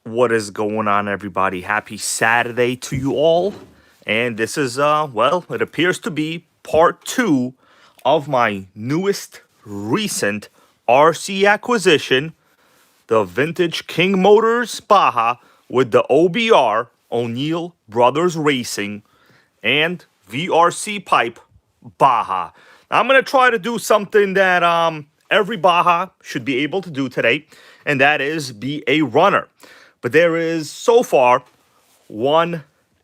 What is going on, everybody? Happy Saturday to you all. And this is, well, it appears to be part two of my newest recent RC acquisition, the vintage King Motors Baja with the OBR, O'Neill Brothers Racing, and VRC pipe Baja. Now, I'm going to try to do something that every Baja should be able to do today, and that is be a runner. But there is so far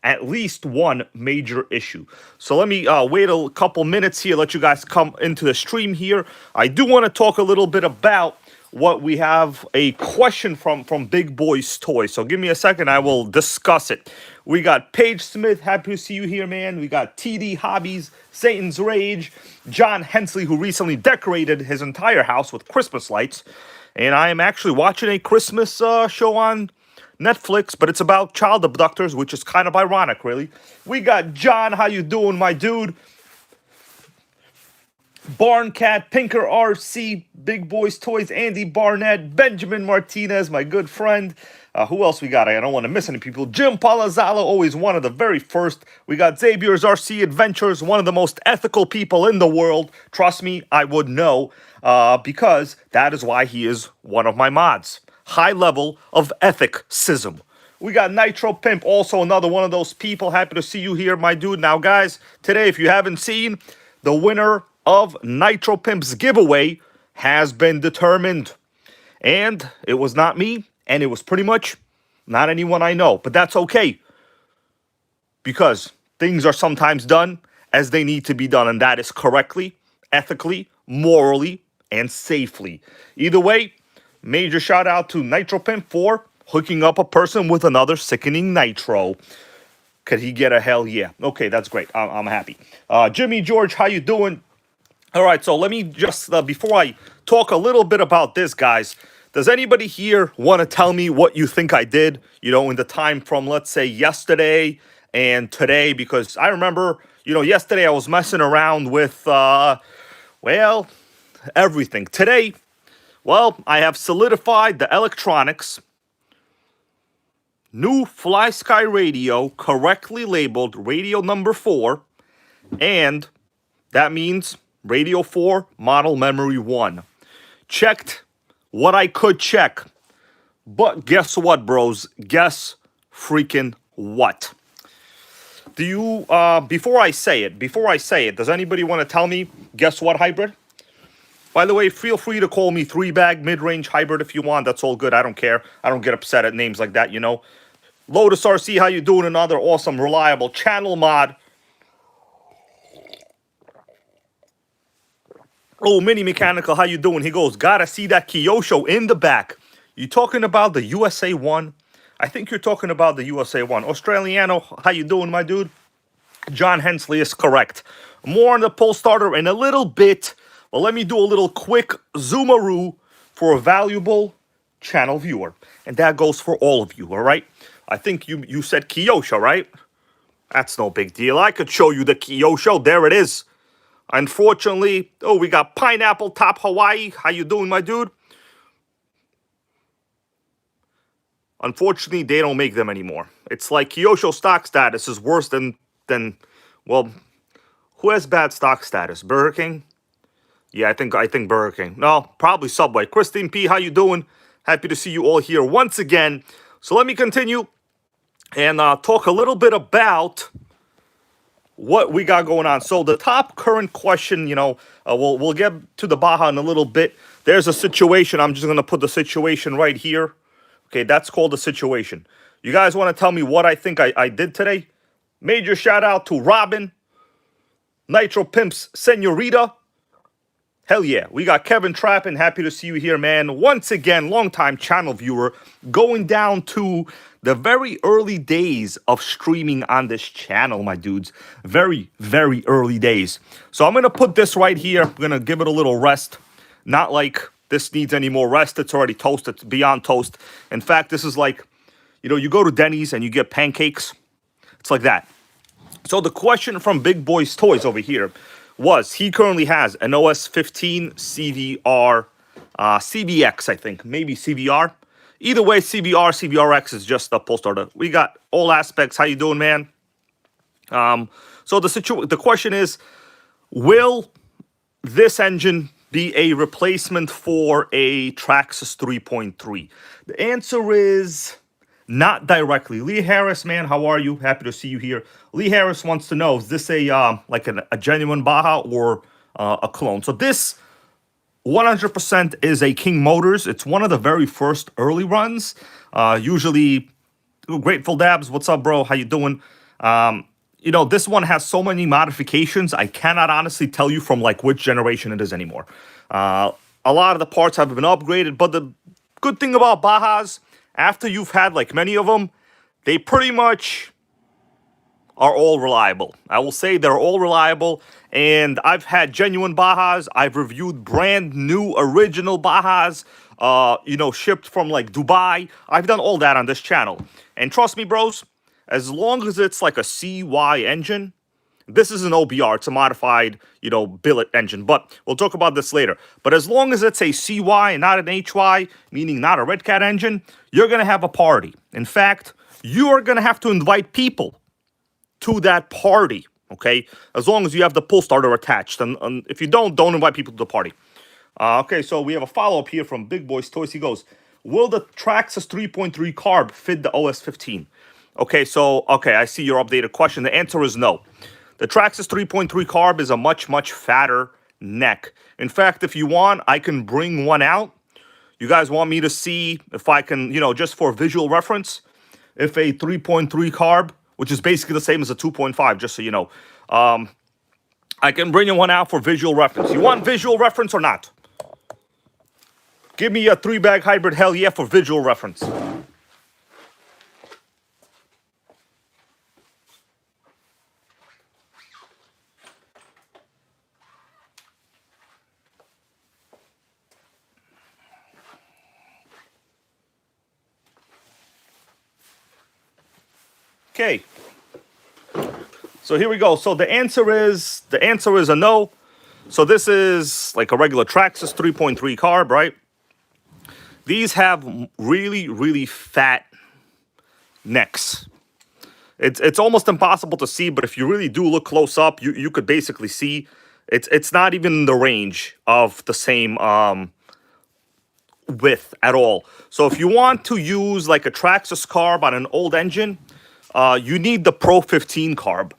at least one major issue. So let me wait a couple minutes here, let you guys come into the stream here. I do want to talk a little bit about what we have a question from Big Boy's Toys. So give me a second, I will discuss it. We got Paige Smith, happy to see you here, man. We got TD Hobbies, Satan's Rage, John Hensley, who recently decorated his entire house with Christmas lights. And I am actually watching a Christmas show on Netflix, but it's about child abductors, which is kind of ironic, really. We got John, how you doing, my dude? Barncat, Pinker RC, Big Boys Toys, Andy Barnett, Benjamin Martinez, my good friend. Who else we got? I don't want to miss any people. Jim Palazzalo, always one of the very first. We got Xavier's RC Adventures, one of the most ethical people in the world. Trust me, I would know, because that is why he is one of my mods. High level of ethicism. We got Nitro Pimp, also another one of those people. Happy to see you here, my dude. Now, guys, today, if you haven't seen, the winner of Nitro Pimp's giveaway has been determined. And it was not me, and it was pretty much not anyone I know. But that's okay, because things are sometimes done as they need to be done, and that is correctly, ethically, morally, and safely. Either way, major shout out to Nitro Pimp for hooking up a person with another sickening nitro. Could he get a hell yeah? Okay, that's great. I'm happy. Jimmy George, how you doing? All right, so let me just, before I talk a little bit about this, guys, does anybody here want to tell me what you think I did, in the time from, let's say, yesterday and today? Because I remember, yesterday I was messing around with, well, everything. Today, well, I have solidified the electronics. New Fly Sky radio, correctly labeled radio number 4, and that means radio 4, model memory 1. Checked what I could check, but guess what, bros? Guess freaking what? Do you, before I say it, does anybody want to tell me, guess what hybrid? By the way, feel free to call me 3-bag mid-range hybrid if you want. That's all good. I don't care. I don't get upset at names like that, Lotus RC, how you doing? Another awesome, reliable channel mod. Oh, Mini Mechanical, how you doing? He goes, gotta see that Kyosho in the back. You talking about the USA 1? I think you're talking about the USA 1. Australiano, how you doing, my dude? John Hensley is correct. More on the pull starter in a little bit. Well, let me do a little quick zoomaroo for a valuable channel viewer. And that goes for all of you, all right? I think you said Kyosho, right? That's no big deal. I could show you the Kyosho. There it is. Unfortunately, we got Pineapple Top Hawaii. How you doing, my dude? Unfortunately, they don't make them anymore. It's like Kyosho stock status is worse than well, who has bad stock status? Burger King? Yeah, I think Burger King. No, probably Subway. Christine P, how you doing? Happy to see you all here once again. So let me continue and talk a little bit about what we got going on. So the top current question, we'll get to the Baja in a little bit. There's a situation. I'm just going to put the situation right here. Okay, that's called the situation. You guys want to tell me what I think I did today? Major shout out to Robin, Nitro Pimps, Senorita. Hell yeah. We got Kevin Trappin. Happy to see you here, man. Once again, longtime channel viewer, going down to the very early days of streaming on this channel, my dudes. Very, very early days. So I'm going to put this right here. I'm going to give it a little rest. Not like this needs any more rest. It's already toasted. It's beyond toast. In fact, this is like, you go to Denny's and you get pancakes. It's like that. So the question from Big Boy's Toys over here was, he currently has an OS 15 CVR, CVX, I think, maybe CVR. Either way, CBR, CBRX is just a pull starter. We got all aspects. How you doing, man? So the question is, will this engine be a replacement for a Traxxas 3.3? The answer is not directly. Lee Harris, man, how are you? Happy to see you here. Lee Harris wants to know, is this a like a genuine Baja or a clone? So this 100% is a King Motors. It's one of the very first early runs. Usually, Grateful Dabs, what's up, bro? How you doing? You know, this one has so many modifications, I cannot honestly tell you from like which generation it is anymore. A lot of the parts have been upgraded, but the good thing about Bajas, after you've had like many of them, they pretty much are all reliable. I will say they're all reliable, and I've had genuine Bajas. I've reviewed brand new original Bajas, you know, shipped from like Dubai. I've done all that on this channel. And trust me, bros, as long as it's like a CY engine, this is an OBR. It's a modified, you know, billet engine. But we'll talk about this later. But as long as it's a CY and not an HY, meaning not a Red Cat engine, you're going to have a party. In fact, you are going to have to invite people to that party, okay? As long as you have the pull starter attached. And if you don't invite people to the party. Okay, so we have a follow-up here from Big Boys Toys. He goes, will the Traxxas 3.3 carb fit the OS15? Okay, so, I see your updated question. The answer is no. The Traxxas 3.3 carb is a much, much fatter neck. In fact, if you want, I can bring one out. You guys want me to see if I can, you know, just for visual reference, if a 3.3 carb, which is basically the same as a 2.5, just so you know, I can bring you one out for visual reference. You want visual reference or not? Give me a 3-bag hybrid, hell yeah, for visual reference. Okay, so here we go. So the answer is a no. So this is like a regular Traxxas 3.3 carb, right? These have really, really fat necks. It's almost impossible to see, but if you really do look close up, you could basically see it's not even in the range of the same width at all. So if you want to use like a Traxxas carb on an old engine, you need the Pro 15 carb.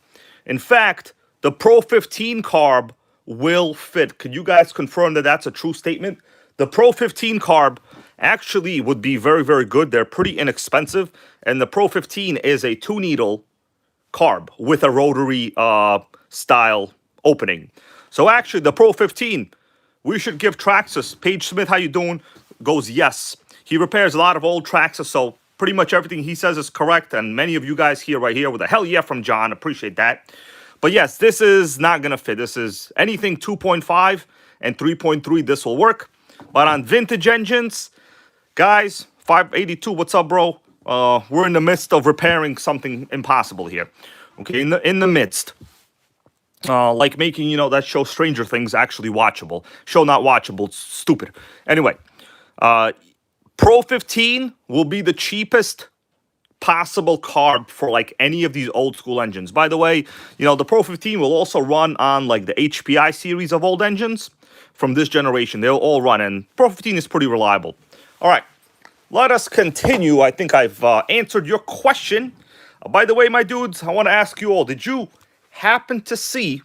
In fact, the Pro 15 carb will fit. Can you guys confirm that that's a true statement? The Pro 15 carb actually would be very, very good. They're pretty inexpensive. And the Pro 15 is a 2-needle carb with a rotary style opening. So actually, the Pro 15, we should give Traxxas. Paige Smith, how you doing? Goes, yes. He repairs a lot of old Traxxas, so pretty much everything he says is correct, and many of you guys here right here with a hell yeah from John, appreciate that. But yes, this is not gonna fit. This is anything 2.5 and 3.3, this will work. But on vintage engines, guys, 582, what's up, bro? We're in the midst of repairing something impossible here. Okay, in the midst. Like making, you know, that show Stranger Things actually watchable. Show not watchable, it's stupid. Anyway, Pro 15 will be the cheapest possible carb for like any of these old school engines. By the way, you know, the Pro 15 will also run on like the HPI series of old engines from this generation. They'll all run, and Pro 15 is pretty reliable. All right, let us continue. I think I've answered your question. By the way, my dudes, I want to ask you all, did you happen to see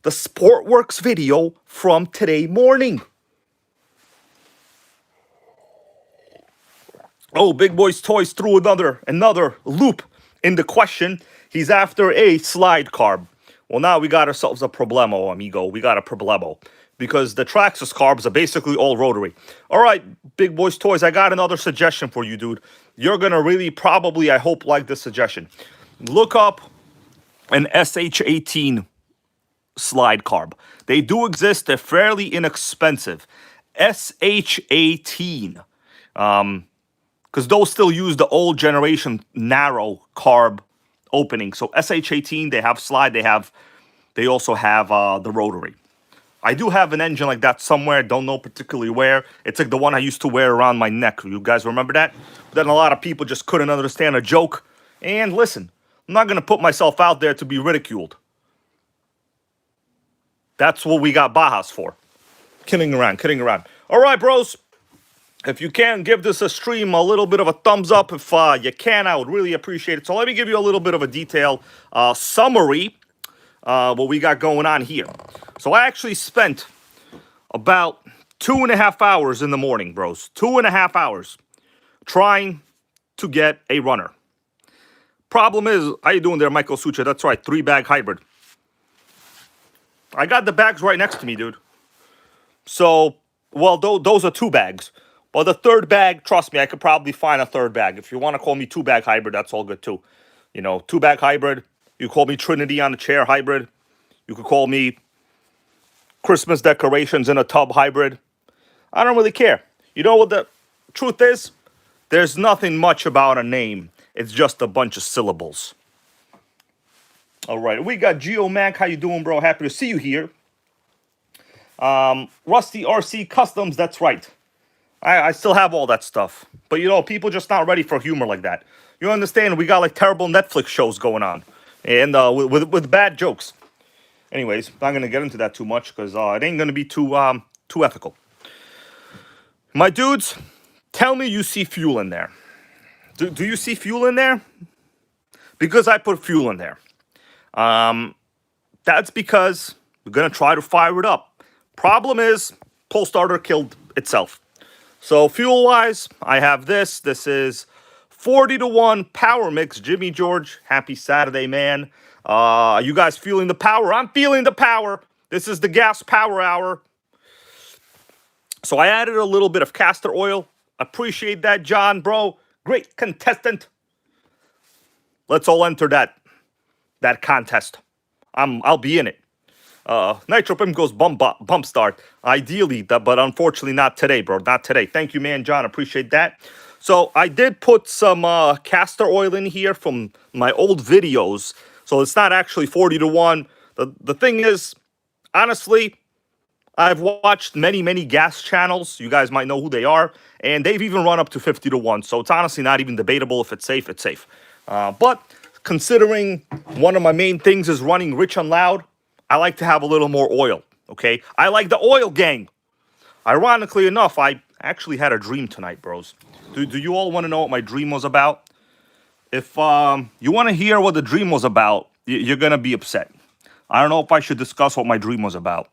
the Sportworks video from today morning? Oh, Big Boys Toys threw another loop in the question. He's after a slide carb. Well, now we got ourselves a problemo, amigo. We got a problemo. Because the Traxxas carbs are basically all rotary. All right, Big Boys Toys, I got another suggestion for you, dude. You're going to really probably, I hope, like this suggestion. Look up an SH18 slide carb. They do exist. They're fairly inexpensive. SH18. Because those still use the old generation narrow carb opening. So SH18, they have slide, they also have the rotary. I do have an engine like that somewhere. Don't know particularly where. It's like the one I used to wear around my neck. You guys remember that? Then a lot of people just couldn't understand a joke. And listen, I'm not going to put myself out there to be ridiculed. That's what we got Bajas for. Kidding around, kidding around. All right, bros. If you can, give this a stream a little bit of a thumbs up. If you can, I would really appreciate it. So let me give you a little bit of a detail summary what we got going on here. So I actually spent about 2.5 hours in the morning, bros. 2.5 hours trying to get a runner. Problem is, how you doing there, Michael Sucha? That's right, 3-bag hybrid. I got the bags right next to me, dude. So, well, those are 2 bags. But the 3rd bag, trust me, I could probably find a 3rd bag. If you want to call me 2-bag hybrid, that's all good too. You know, 2-bag hybrid. You call me Trinity on the chair hybrid. You could call me Christmas decorations in a tub hybrid. I don't really care. You know what the truth is? There's nothing much about a name. It's just a bunch of syllables. All right, we got Geo Mac. How you doing, bro? Happy to see you here. Rusty RC Customs. That's right. I still have all that stuff. But, you know, people just not ready for humor like that. You understand? We got, like, terrible Netflix shows going on. And with bad jokes. Anyways, not going to get into that too much because it ain't going to be too ethical. My dudes, tell me you see fuel in there. Do you see fuel in there? Because I put fuel in there. That's because we're going to try to fire it up. Problem is, pull starter killed itself. So fuel-wise, I have this. This is 40-to-1 power mix. Jimmy George, happy Saturday, man. Are you guys feeling the power? I'm feeling the power. This is the gas power hour. So I added a little bit of castor oil. Appreciate that, John, bro. Great contestant. Let's all enter that contest. I'll be in it. Nitro Pim goes bump start. Ideally, but unfortunately not today, bro. Not today. Thank you, man, John. Appreciate that. So I did put some castor oil in here from my old videos. So it's not actually 40-to-1. The thing is, honestly, I've watched many gas channels. You guys might know who they are. And they've even run up to 50-to-1. So it's honestly not even debatable. If it's safe, it's safe. But considering one of my main things is running rich and loud, I like to have a little more oil, okay? I like the oil gang. Ironically enough, I actually had a dream tonight, bros. Do you all want to know what my dream was about? If you want to hear what the dream was about, you're going to be upset. I don't know if I should discuss what my dream was about.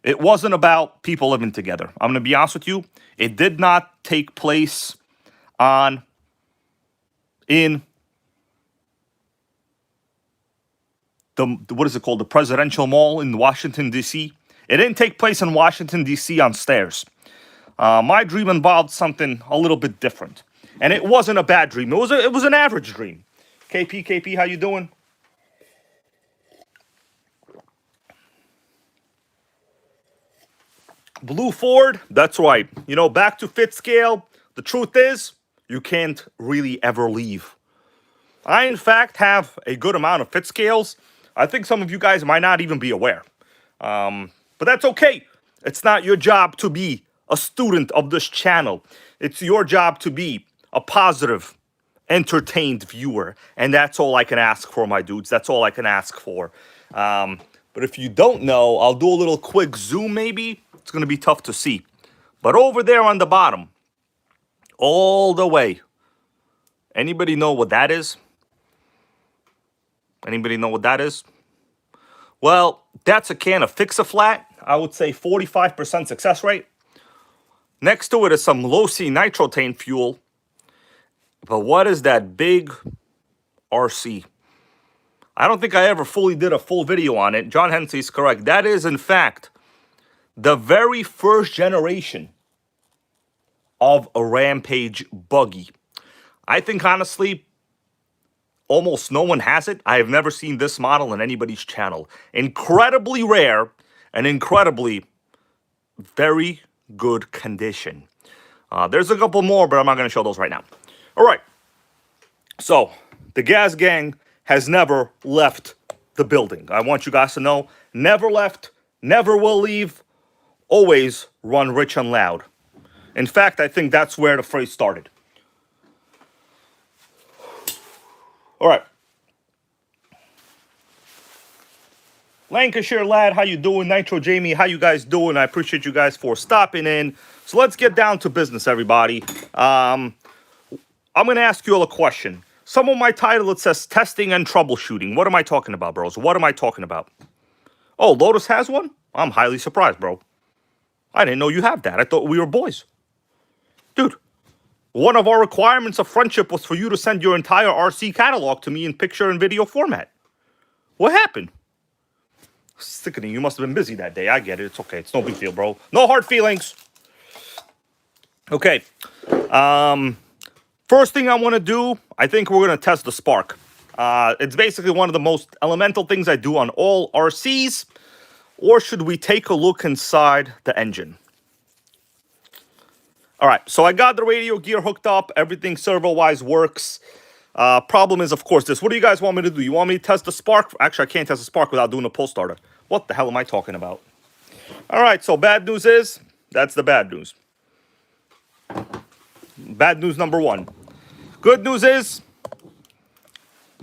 It wasn't about people living together. I'm going to be honest with you. It did not take place in what is it called? The Presidential Mall in Washington, D.C. It didn't take place in Washington, D.C. on stairs. My dream involved something a little bit different. And it wasn't a bad dream. It was an average dream. KP, how you doing? Blue Ford, that's right. You know, back to fit scale. The truth is, you can't really ever leave. I, in fact, have a good amount of fit scales. I think some of you guys might not even be aware. But that's okay. It's not your job to be a student of this channel. It's your job to be a positive, entertained viewer. And that's all I can ask for, my dudes. That's all I can ask for. But if you don't know, I'll do a little quick zoom maybe. It's going to be tough to see. But over there on the bottom, all the way, anybody know what that is? Anybody know what that is? Well, that's a can of Fix-A-Flat. I would say 45% success rate. Next to it is some low-C nitrotane fuel. But what is that big RC? I don't think I ever fully did a full video on it. John Hensey is correct. That is, in fact, the very first generation of a Rampage buggy. I think, honestly, almost no one has it. I have never seen this model in anybody's channel. Incredibly rare and incredibly very good condition. There's a couple more, but I'm not going to show those right now. All right. So, the gas gang has never left the building. I want you guys to know, never left, never will leave, always run rich and loud. In fact, I think that's where the phrase started. All right. Lancashire lad, how you doing? Nitro Jamie, how you guys doing? I appreciate you guys for stopping in. So let's get down to business, everybody. I'm going to ask you all a question. Some of my title, it says testing and troubleshooting. What am I talking about, bros? What am I talking about? Oh, Lotus has one? I'm highly surprised, bro. I didn't know you have that. I thought we were boys. Dude, one of our requirements of friendship was for you to send your entire RC catalog to me in picture and video format. What happened? Sickening. You must have been busy that day. I get it. It's okay. It's no big deal, bro. No hard feelings. Okay. First thing I want to do, I think we're going to test the spark. It's basically one of the most elemental things I do on all RCs. Or should we take a look inside the engine? All right. So I got the radio gear hooked up. Everything servo-wise works. Problem is, of course, this. What do you guys want me to do? You want me to test the spark? Actually, I can't test the spark without doing a pull starter. What the hell am I talking about? All right, so bad news is, that's the bad news. Bad news number one. Good news is,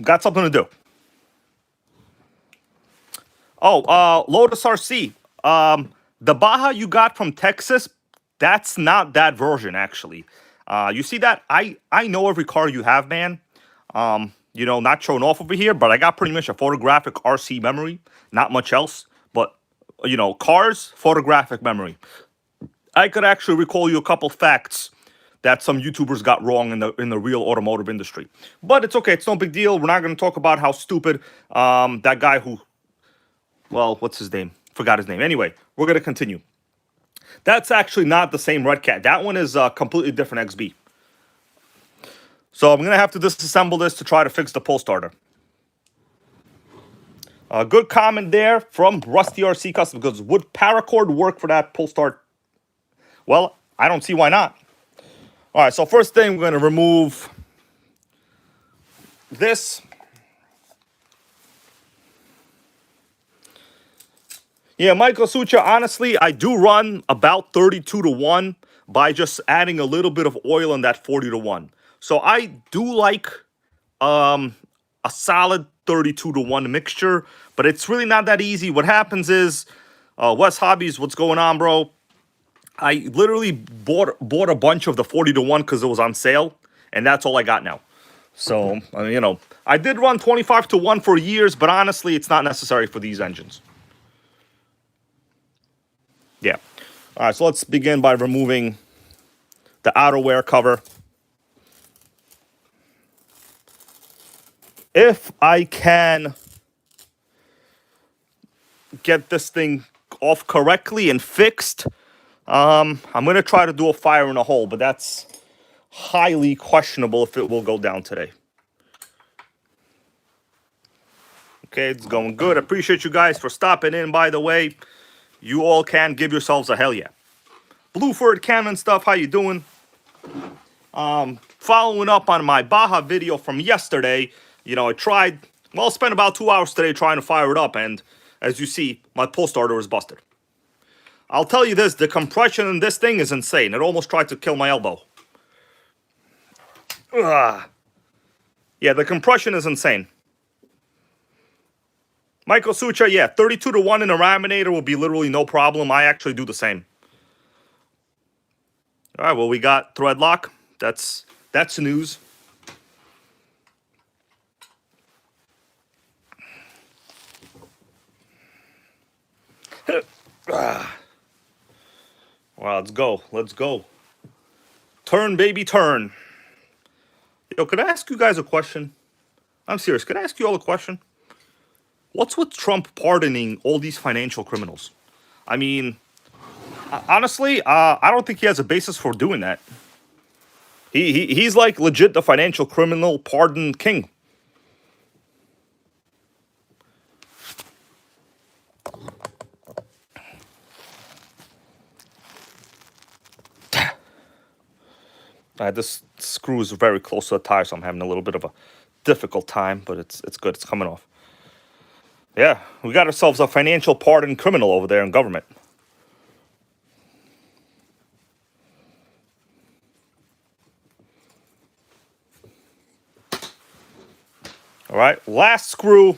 got something to do. Oh, Lotus RC. The Baja you got from Texas, that's not that version, actually. You see that? I know every car you have, man. You know, not showing off over here, but I got pretty much a photographic RC memory. Not much else, but, you know, cars, photographic memory. I could actually recall you a couple facts that some YouTubers got wrong in the real automotive industry. But it's okay. It's no big deal. We're not going to talk about how stupid that guy who, well, what's his name? Forgot his name. Anyway, we're going to continue. That's actually not the same Red Cat. That one is a completely different XB. So I'm going to have to disassemble this to try to fix the pull starter. A good comment there from Rusty RC Custom, because would paracord work for that pull start? Well, I don't see why not. All right, so first thing, we're going to remove this. Yeah, Michael Sucha, honestly, I do run about 32 to 1 by just adding a little bit of oil in that 40 to 1. So I do like a solid 32 to 1 mixture, but it's really not that easy. What happens is, West Hobbies, what's going on, bro? I literally bought a bunch of the 40 to 1 because it was on sale, and that's all I got now. So, you know, I did run 25 to 1 for years, but honestly, it's not necessary for these engines. Yeah. All right, so let's begin by removing the outerwear cover. If I can get this thing off correctly and fixed, I'm going to try to do a fire in a hole, but that's highly questionable if it will go down today. Okay, it's going good. I appreciate you guys for stopping in, by the way. You all can give yourselves a hell yeah. Blueford Canon stuff, how you doing? Following up on my Baja video from yesterday, you know, I spent about 2 hours today trying to fire it up, and as you see, my pull starter is busted. I'll tell you this, the compression in this thing is insane. It almost tried to kill my elbow. Ugh. Yeah, the compression is insane. Michael Sucha, yeah, 32 to 1 in a raminator will be literally no problem. I actually do the same. All right, well, we got thread lock. That's news. Well, let's go. Let's go. Turn, baby, turn. Yo, could I ask you guys a question? I'm serious. Could I ask you all a question? What's with Trump pardoning all these financial criminals? I mean, honestly, I don't think he has a basis for doing that. He's like legit the financial criminal pardon king. This screw is very close to the tire, so I'm having a little bit of a difficult time, but it's good. It's coming off. Yeah, we got ourselves a financial pardon criminal over there in government. All right, last screw.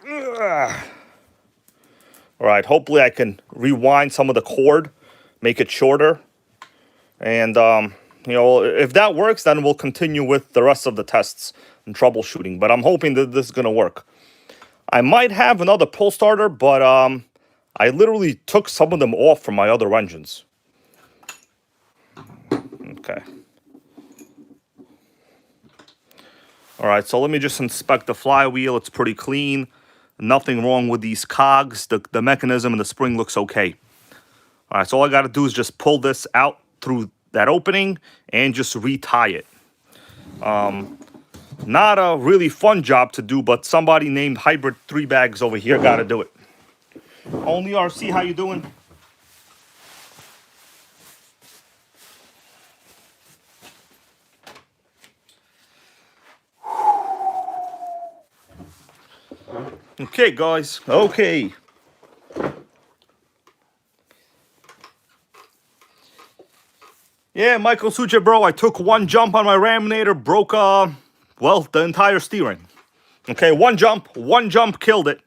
Ugh. All right, hopefully I can rewind some of the cord, make it shorter. And, you know, if that works, then we'll continue with the rest of the tests and troubleshooting. But I'm hoping that this is going to work. I might have another pull starter, but I literally took some of them off from my other engines. Okay. All right, so let me just inspect the flywheel. It's pretty clean. Nothing wrong with these cogs. The mechanism and the spring looks okay. All right, so all I got to do is just pull this out through that opening and just retie it. Not a really fun job to do, but somebody named Hybrid 3 Bags over here got to do it. Only RC, how you doing? Okay, guys. Okay. Yeah, Michael Sucha, bro. I took one jump on my Raminator, broke, well, the entire steering. Okay, one jump killed it.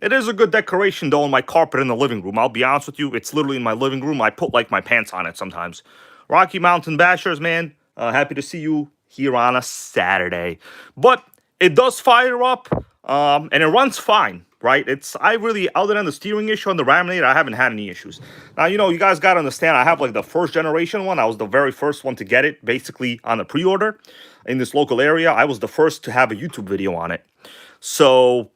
It is a good decoration, though, in my carpet in the living room. I'll be honest with you. It's literally in my living room. I put, like, my pants on it sometimes. Rocky Mountain Bashers, man. Happy to see you here on a Saturday. But it does fire up, and it runs fine, right? Other than the steering issue on the Raminator, I haven't had any issues. Now, you know, you guys got to understand, I have, like, the first generation one. I was the very first one to get it, basically, on the pre-order in this local area. I was the first to have a YouTube video on it. So...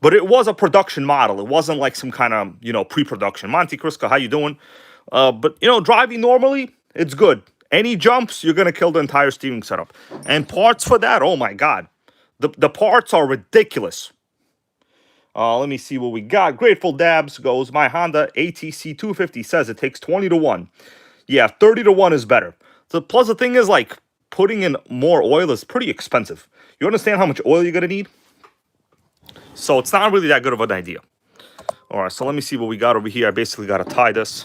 but it was a production model. It wasn't like some kind of, you know, pre-production. Monte Cristo, how you doing? But, you know, driving normally, it's good. Any jumps, you're going to kill the entire steering setup. And parts for that, oh my God. The parts are ridiculous. Let me see what we got. Grateful Dabs goes, my Honda ATC 250 says it takes 20 to 1. Yeah, 30 to 1 is better. So plus the thing is, like, putting in more oil is pretty expensive. You understand how much oil you're going to need? So it's not really that good of an idea. All right, so let me see what we got over here. I basically got to tie this.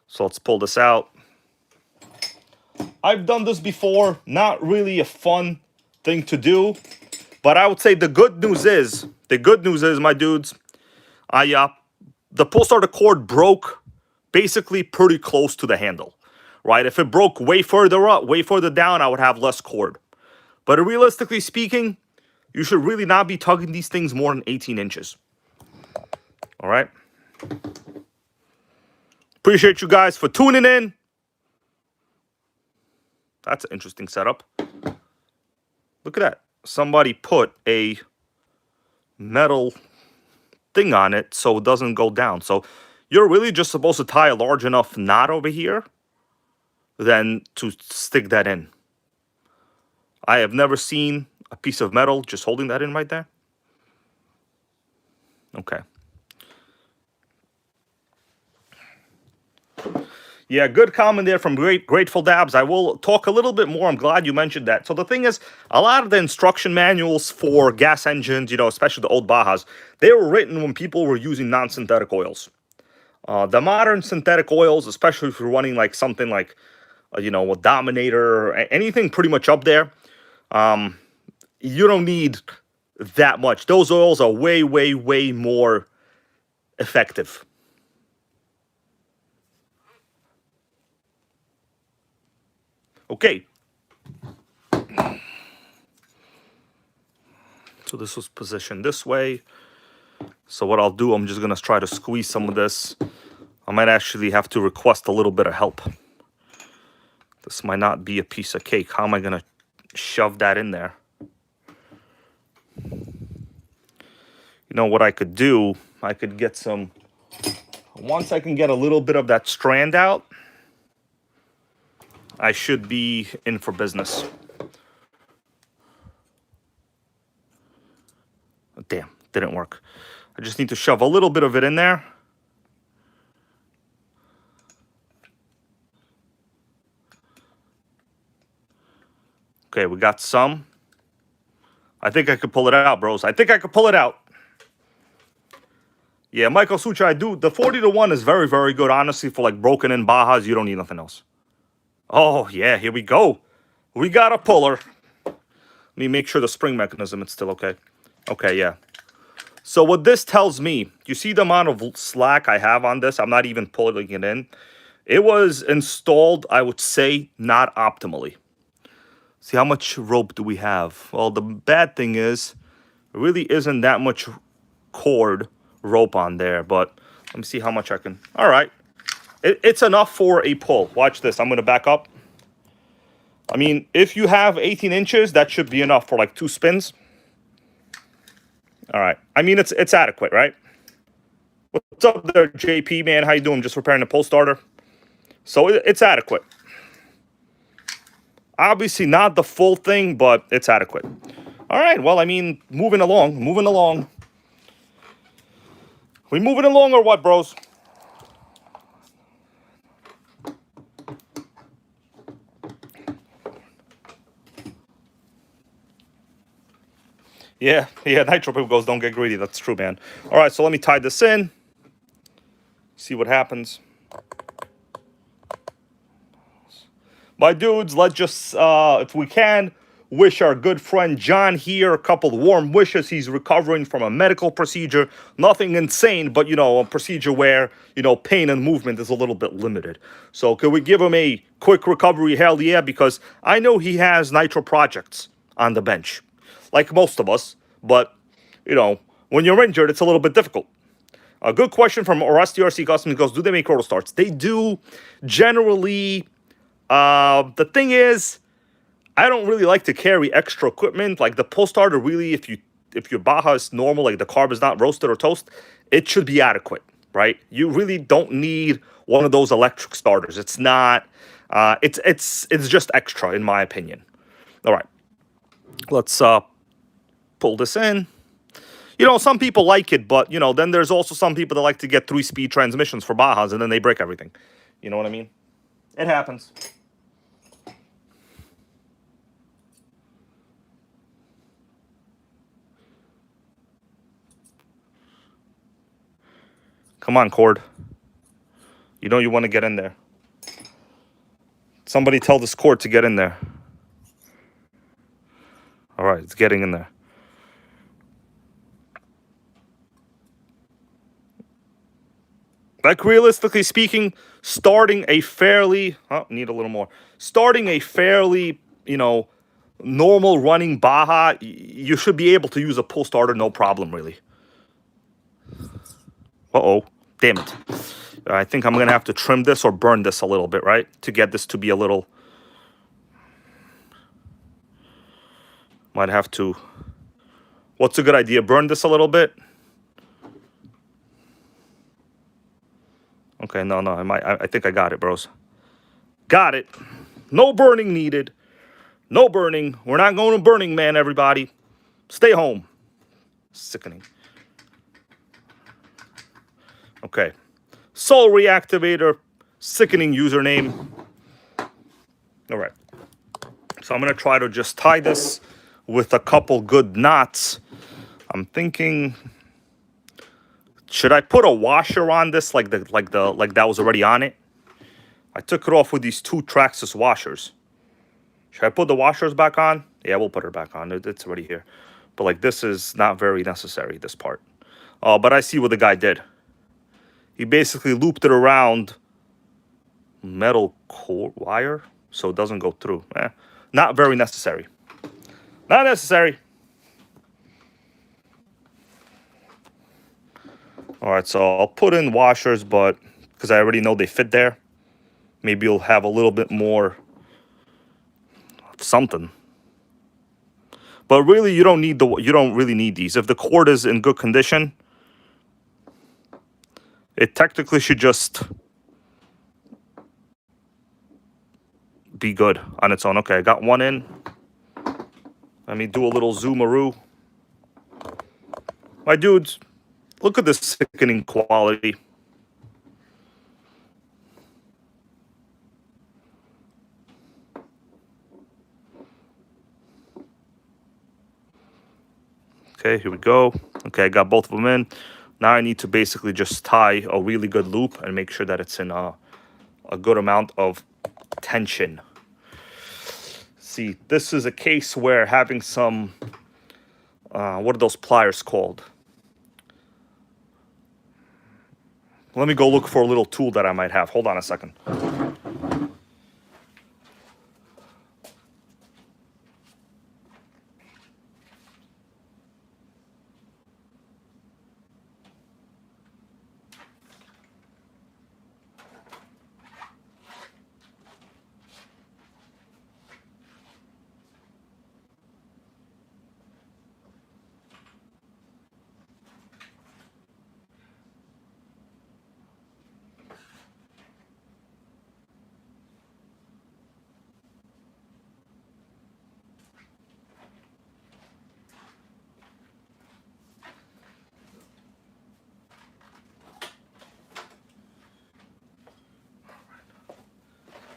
So let's pull this out. I've done this before. Not really a fun thing to do. But I would say the good news is, my dudes, the pull starter cord broke basically pretty close to the handle, right? If it broke way further up, way further down, I would have less cord. But realistically speaking, you should really not be tugging these things more than 18 inches. All right? Appreciate you guys for tuning in. That's an interesting setup. Look at that. Somebody put a metal thing on it so it doesn't go down. So you're really just supposed to tie a large enough knot over here then to stick that in. I have never seen a piece of metal just holding that in right there. Okay. Yeah, good comment there from Grateful Dabs. I will talk a little bit more. I'm glad you mentioned that. So the thing is, a lot of the instruction manuals for gas engines, you know, especially the old Bajas, they were written when people were using non-synthetic oils. The modern synthetic oils, especially if you're running like something like, you know, a Dominator, or anything pretty much up there, you don't need that much. Those oils are way, way, way more effective. Okay. So this was positioned this way. So what I'll do, I'm just going to try to squeeze some of this. I might actually have to request a little bit of help. This might not be a piece of cake. How am I going to shove that in there? You know what I could do? I could get some... once I can get a little bit of that strand out, I should be in for business. Damn, didn't work. I just need to shove a little bit of it in there. Okay, we got some. I think I could pull it out, bros. I think I could pull it out. Yeah, Michael Sucha, I do. The 40-1 is very, very good, honestly, for like broken in Bajas. You don't need nothing else. Oh, yeah, here we go. We got a puller. Let me make sure the spring mechanism is still okay. Okay, yeah. So what this tells me, you see the amount of slack I have on this? I'm not even pulling it in. It was installed, I would say, not optimally. See, how much rope do we have? Well, the bad thing is, there really isn't that much cord rope on there, but let me see how much I can. All right. It's enough for a pull. Watch this. I'm going to back up. I mean, if you have 18 inches, that should be enough for like 2 spins. All right. I mean, it's adequate, right? What's up there, JP, man? How you doing? Just repairing the pull starter. So it's adequate. Obviously not the full thing, but it's adequate. All right. Well, I mean, moving along. We moving along or what, bros? Yeah, Nitro people goes, don't get greedy. That's true, man. All right, so let me tie this in. See what happens. My dudes, let's just, if we can, wish our good friend John here a couple of warm wishes. He's recovering from a medical procedure. Nothing insane, but, you know, a procedure where, you know, pain and movement is a little bit limited. So can we give him a quick recovery? Hell yeah, because I know he has Nitro projects on the bench, like most of us. But, you know, when you're injured, it's a little bit difficult. A good question from RSTRC Customs goes, do they make rotor starts? They do generally. The thing is, I don't really like to carry extra equipment. Like the pull starter, really, if your Baja is normal, like the carb is not roasted or toast, it should be adequate, right? You really don't need one of those electric starters. It's not. It's just extra, in my opinion. All right, let's pull this in. You know, some people like it, but you know, then there's also some people that like to get 3-speed transmissions for Bajas, and then they break everything. You know what I mean? It happens. Come on, cord. You know you want to get in there. Somebody tell this cord to get in there. All right, it's getting in there. Like, realistically speaking, starting a fairly... Oh, need a little more. Starting a fairly, you know, normal running Baja, you should be able to use a pull starter, no problem, really. Uh-oh. Damn it. I think I'm going to have to trim this or burn this a little bit, right? To get this to be a little... Might have to... What's a good idea? Burn this a little bit? Okay, no, I think I got it, bros. Got it. No burning needed. No burning. We're not going to Burning Man, everybody. Stay home. Sickening. Okay. Soul Reactivator. Sickening username. All right. So I'm going to try to just tie this with a couple good knots. I'm thinking... Should I put a washer on this like that was already on it? I took it off with these 2 Traxxas washers. Should I put the washers back on? Yeah, we'll put her back on. It's already here. But like this is not very necessary, this part. But I see what the guy did. He basically looped it around metal core wire so it doesn't go through. Not very necessary. Not necessary. All right, so I'll put in washers, but because I already know they fit there, maybe you'll have a little bit more of something. But really, you don't really need these. If the cord is in good condition, it technically should just be good on its own. Okay, I got one in. Let me do a little zoomaroo. My dudes, look at this sickening quality. Okay, here we go. Okay, I got both of them in. Now I need to basically just tie a really good loop and make sure that it's in a good amount of tension. See, this is a case where having some, what are those pliers called? Let me go look for a little tool that I might have. Hold on a second.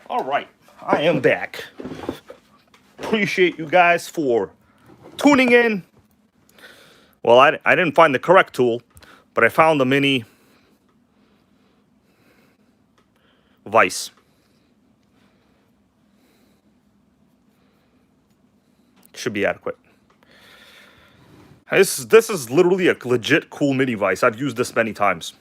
All right, I am back. Appreciate you guys for tuning in. Well, I didn't find the correct tool, but I found the mini vise. Should be adequate. This is literally a legit cool mini vise. I've used this many times.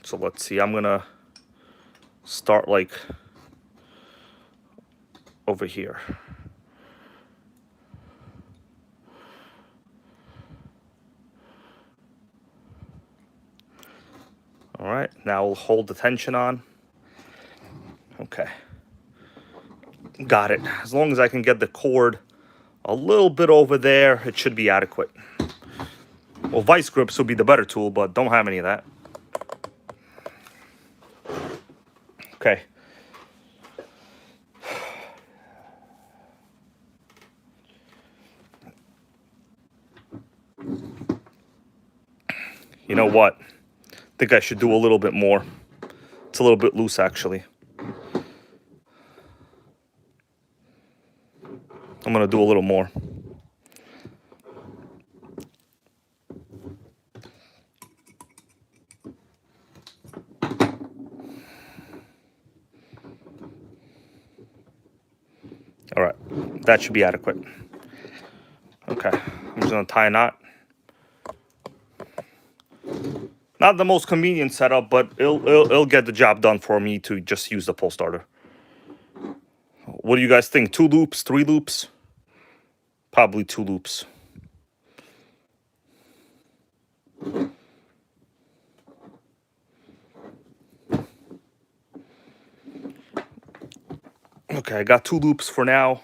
So let's see. I'm gonna start like over here. All right, now we'll hold the tension on. Okay. Got it. As long as I can get the cord a little bit over there, it should be adequate. Well, vice grips would be the better tool, but don't have any of that. Okay. You know what? I think I should do a little bit more. It's a little bit loose, actually. I'm gonna do a little more. All right, that should be adequate. Okay, I'm just gonna tie a knot. Not the most convenient setup, but it'll get the job done for me to just use the pull starter. What do you guys think? 2 loops, 3 loops? Probably 2 loops. Okay, I got 2 loops for now.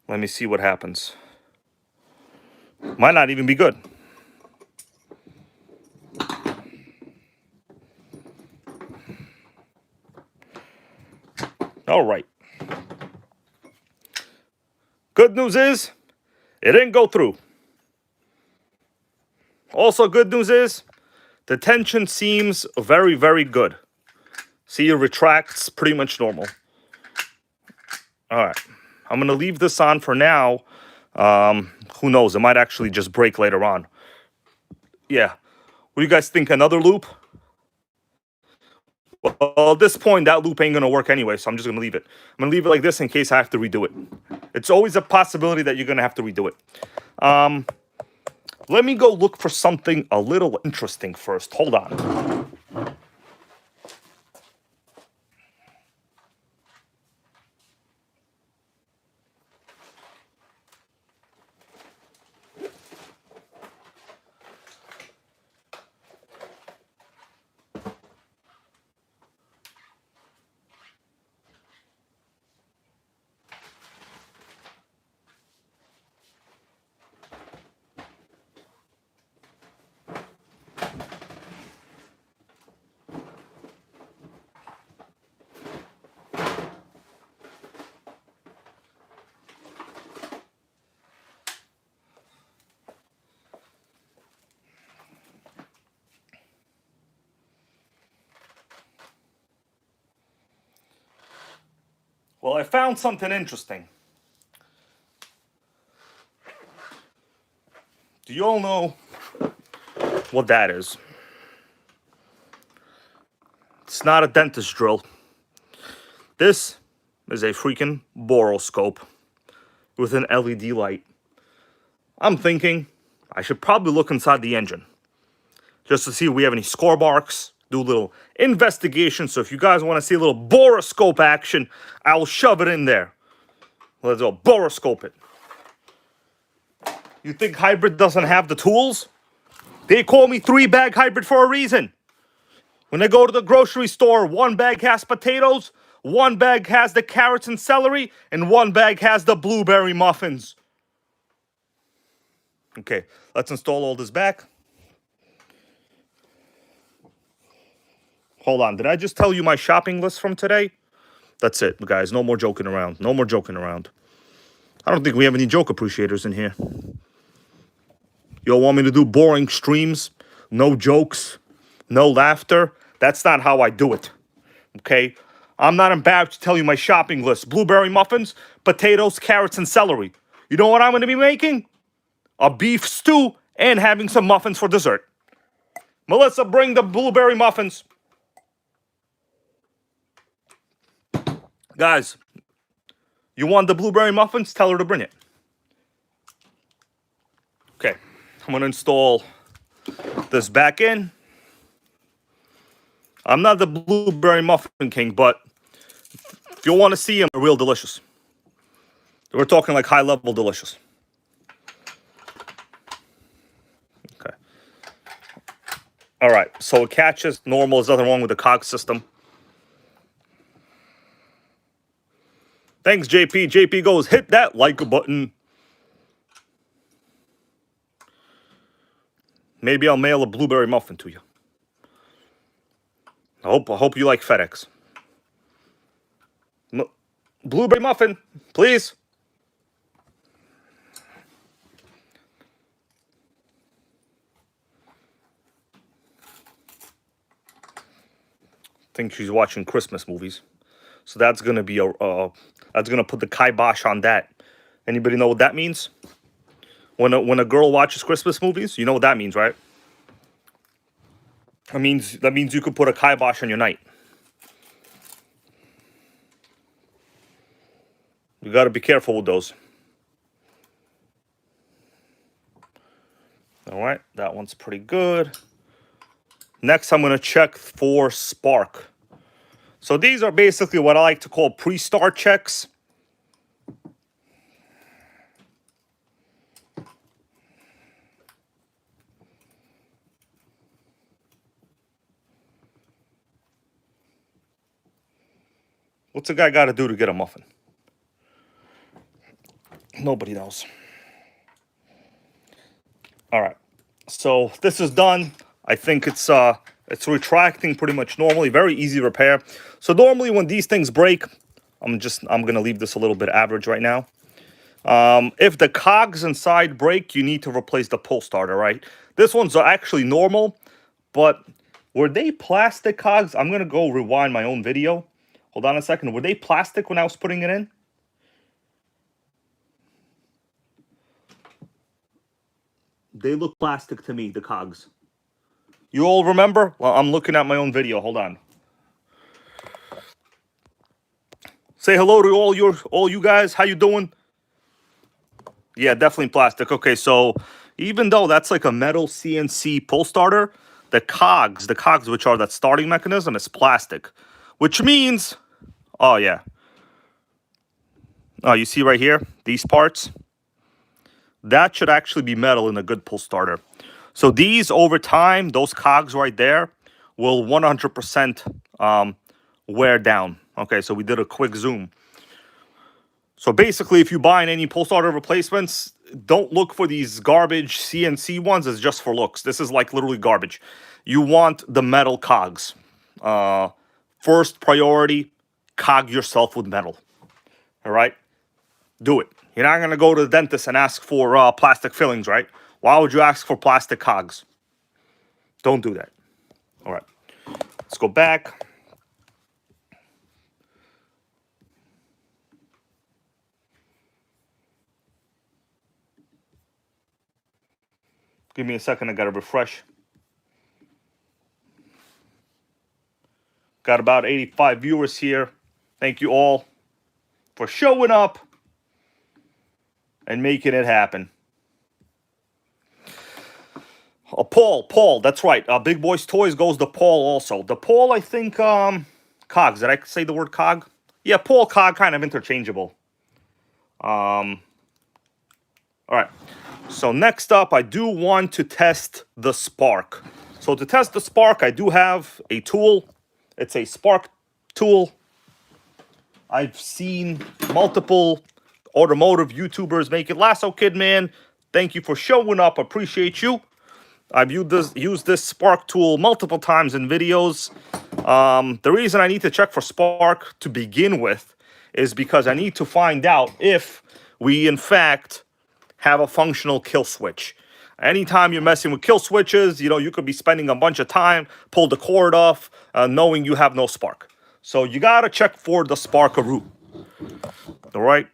Let me see what happens. Might not even be good. All right. Good news is, it didn't go through. Also, good news is, the tension seems very, very good. See, it retracts pretty much normal. All right. I'm going to leave this on for now. Who knows? It might actually just break later on. Yeah. What do you guys think? Another loop? Well, at this point, that loop ain't going to work anyway, so I'm just going to leave it. I'm going to leave it like this in case I have to redo it. It's always a possibility that you're going to have to redo it. Let me go look for something a little interesting first. Hold on. Well, I found something interesting. Do you all know what that is? It's not a dentist drill. This is a freaking boroscope with an LED light. I'm thinking I should probably look inside the engine just to see if we have any score marks, do a little investigation. So if you guys want to see a little boroscope action, I'll shove it in there. Let's go boroscope it. You think hybrid doesn't have the tools? They call me 3-bag hybrid for a reason. When I go to the grocery store, 1 bag has potatoes, 1 bag has the carrots and celery, and 1 bag has the blueberry muffins. Okay, let's install all this back. Hold on, did I just tell you my shopping list from today? That's it, guys. No more joking around. No more joking around. I don't think we have any joke appreciators in here. You all want me to do boring streams? No jokes? No laughter? That's not how I do it. Okay? I'm not embarrassed to tell you my shopping list. Blueberry muffins, potatoes, carrots, and celery. You know what I'm going to be making? A beef stew and having some muffins for dessert. Melissa, bring the blueberry muffins. Guys, you want the blueberry muffins? Tell her to bring it. Okay, I'm going to install this back in. I'm not the blueberry muffin king, but if you want to see them, they're real delicious. We're talking like high-level delicious. Okay. All right, so it catches normal. There's nothing wrong with the cog system. Thanks, JP. JP goes, hit that like button. Maybe I'll mail a blueberry muffin to you. I hope you like FedEx. Blueberry muffin, please. I think she's watching Christmas movies, so that's gonna be that's gonna put the kibosh on that. Anybody know what that means? When a girl watches Christmas movies, you know what that means, right? That means you could put a kibosh on your night. You got to be careful with those. All right, that one's pretty good. Next, I'm going to check for spark. So these are basically what I like to call pre-start checks. What's a guy got to do to get a muffin? Nobody knows. All right, so this is done. I think it's retracting pretty much normally. Very easy repair. So normally when these things break, I'm gonna leave this a little bit average right now. If the cogs inside break, you need to replace the pull starter, right? This one's actually normal, but were they plastic cogs? I'm gonna go rewind my own video. Hold on a second. Were they plastic when I was putting it in? They look plastic to me, the cogs. You all remember? Well, I'm looking at my own video. Hold on. Say hello to all you guys. How you doing? Yeah, definitely plastic. Okay, so even though that's like a metal CNC pull starter, the cogs, which are that starting mechanism, is plastic. Which means, oh yeah. Oh, you see right here, these parts? That should actually be metal in a good pull starter. So these, over time, those cogs right there, will 100% wear down. Okay, so we did a quick zoom. So basically, if you buy any pull starter replacements, don't look for these garbage CNC ones. It's just for looks. This is like literally garbage. You want the metal cogs. First priority, cog yourself with metal. All right? Do it. You're not going to go to the dentist and ask for plastic fillings, right? Why would you ask for plastic cogs? Don't do that. All right. Let's go back. Give me a second, I gotta refresh. Got about 85 viewers here. Thank you all for showing up and making it happen. Paul, that's right. Big Boys Toys goes to Paul also. The Paul, I think, Cogs. Did I say the word Cog? Yeah, Paul, Cog, kind of interchangeable. All right. So next up, I do want to test the spark. So to test the spark, I do have a tool. It's a spark tool. I've seen multiple automotive YouTubers make it. Lasso Kid, man, thank you for showing up. Appreciate you. I've used this spark tool multiple times in videos. The reason I need to check for spark to begin with is because I need to find out if we, in fact, have a functional kill switch. Anytime you're messing with kill switches, you could be spending a bunch of time, pull the cord off, knowing you have no spark. So you got to check for the sparkaroo. All right?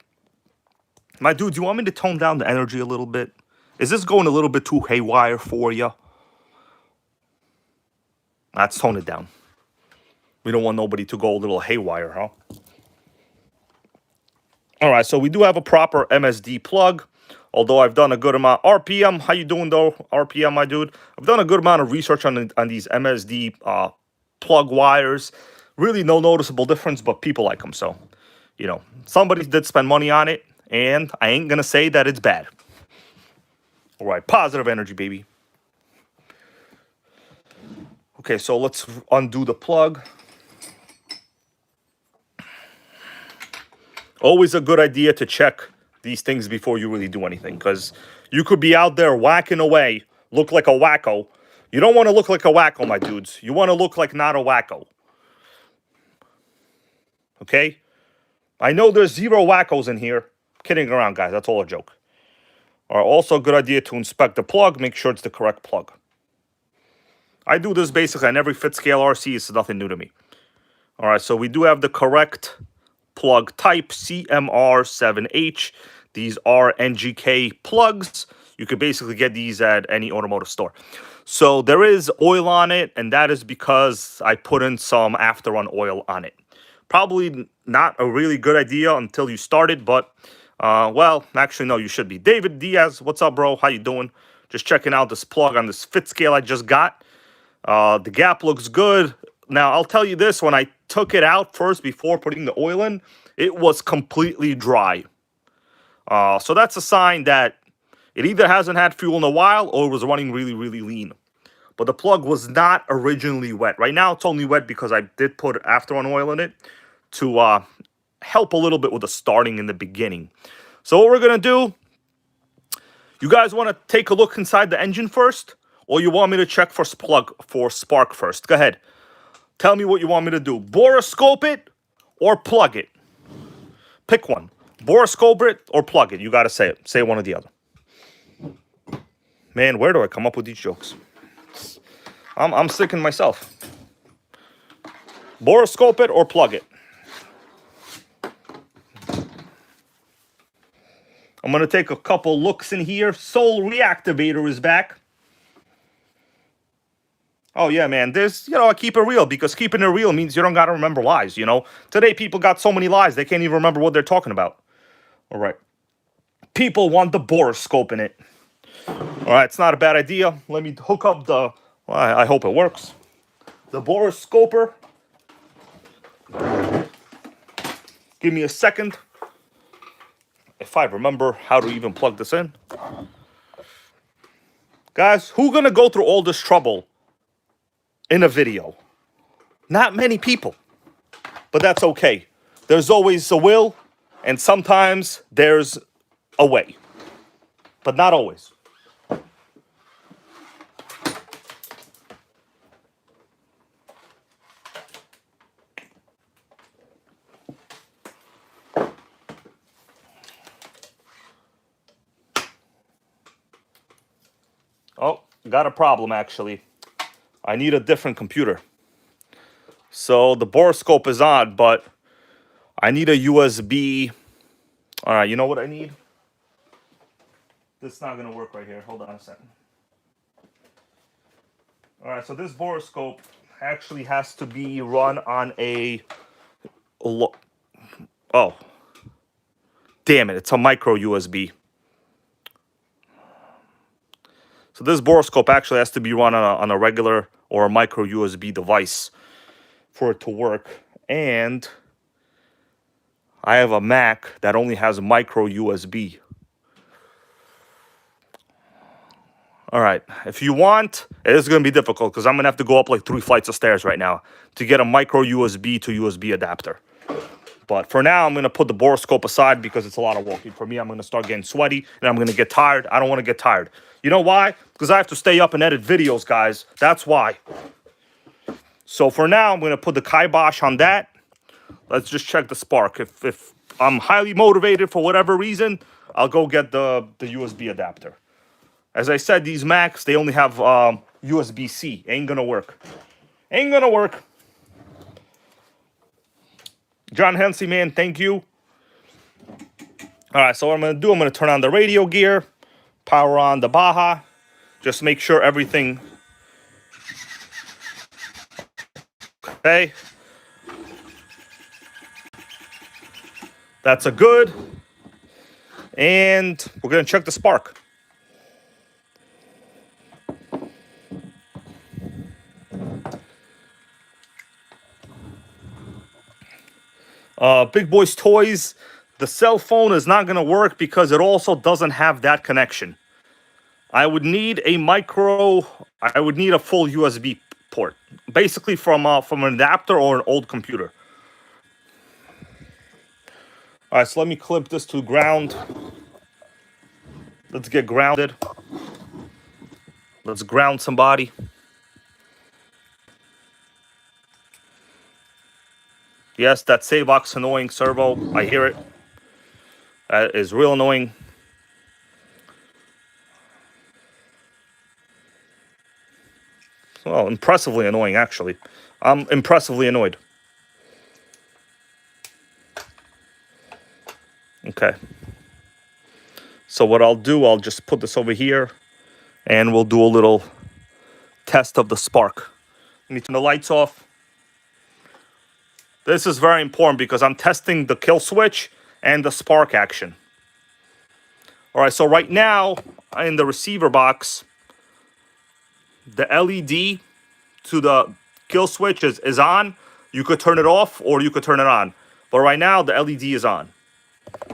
My dude, do you want me to tone down the energy a little bit? Is this going a little bit too haywire for you? Let's tone it down. We don't want nobody to go a little haywire, huh? All right, so we do have a proper MSD plug. Although I've done a good amount. RPM, how you doing though? RPM, my dude. I've done a good amount of research on these MSD plug wires. Really no noticeable difference, but people like them. So, somebody did spend money on it, and I ain't going to say that it's bad. All right, positive energy, baby. Okay, so let's undo the plug. Always a good idea to check these things before you really do anything, because you could be out there whacking away, look like a wacko. You don't want to look like a wacko, my dudes. You want to look like not a wacko. Okay? I know there's zero wackos in here. Kidding around, guys. That's all a joke. All right, also a good idea to inspect the plug, make sure it's the correct plug. I do this basically on every fit scale RC. It's nothing new to me. All right, so we do have the correct plug type, CMR7H. These are NGK plugs. You could basically get these at any automotive store. So there is oil on it, and that is because I put in some after-run oil on it. Probably not a really good idea until you started, but, well, actually, no, you should be. David Diaz, what's up, bro? How you doing? Just checking out this plug on this fit scale I just got. The gap looks good. Now, I'll tell you this, when I took it out first before putting the oil in, it was completely dry. So that's a sign that it either hasn't had fuel in a while or it was running really, really lean. But the plug was not originally wet. Right now, it's only wet because I did put after-run oil in it to help a little bit with the starting in the beginning. So what we're going to do, you guys want to take a look inside the engine first, or you want me to check for spark first? Go ahead. Tell me what you want me to do. Boroscope it or plug it. Pick one. Boroscope it or plug it. You got to say it. Say one or the other. Man, where do I come up with these jokes? I'm sicking myself. Boroscope it or plug it. I'm going to take a couple looks in here. Soul Reactivator is back. Oh, yeah, man. There's, I keep it real because keeping it real means you don't got to remember lies, Today, people got so many lies, they can't even remember what they're talking about. All right. People want the boroscope in it. All right, it's not a bad idea. Let me hook up the, well, I hope it works. The boroscoper. Give me a second. If I remember how to even plug this in. Guys, who's going to go through all this trouble in a video? Not many people. But that's okay. There's always a will, and sometimes there's a way. But not always. Oh, got a problem, actually. I need a different computer. So the boroscope is on, but I need a USB. All right, you know what I need? This is not going to work right here. Hold on a second. All right, so this borescope actually has to be run on a... Oh, damn it, it's a micro USB. So this borescope actually has to be run on a regular or a micro USB device for it to work. And I have a Mac that only has micro USB. All right, if you want, it is going to be difficult because I'm going to have to go up like 3 flights of stairs right now to get a micro USB to USB adapter. But for now, I'm going to put the borescope aside because it's a lot of walking. For me, I'm going to start getting sweaty and I'm going to get tired. I don't want to get tired. You know why? Because I have to stay up and edit videos, guys. That's why. So for now, I'm going to put the kibosh on that. Let's just check the spark. If I'm highly motivated for whatever reason, I'll go get the USB adapter. As I said, these Macs, they only have USB-C. Ain't going to work. Ain't going to work. John Hensey, man, thank you. All right, so what I'm going to do, I'm going to turn on the radio gear, power on the Baja, just make sure everything... Okay. That's a good. And we're going to check the spark. Big Boys Toys, the cell phone is not going to work because it also doesn't have that connection. I would need a I would need a full USB port, basically from an adapter or an old computer. All right, so let me clip this to ground. Let's get grounded. Let's ground somebody. Yes, that Savox annoying servo. I hear it. That is real annoying. Well, impressively annoying, actually. I'm impressively annoyed. Okay. So what I'll do, I'll just put this over here, and we'll do a little test of the spark. Let me turn the lights off. This is very important because I'm testing the kill switch and the spark action. All right, so right now in the receiver box, the LED to the kill switch is on. You could turn it off or you could turn it on. But right now the LED is on,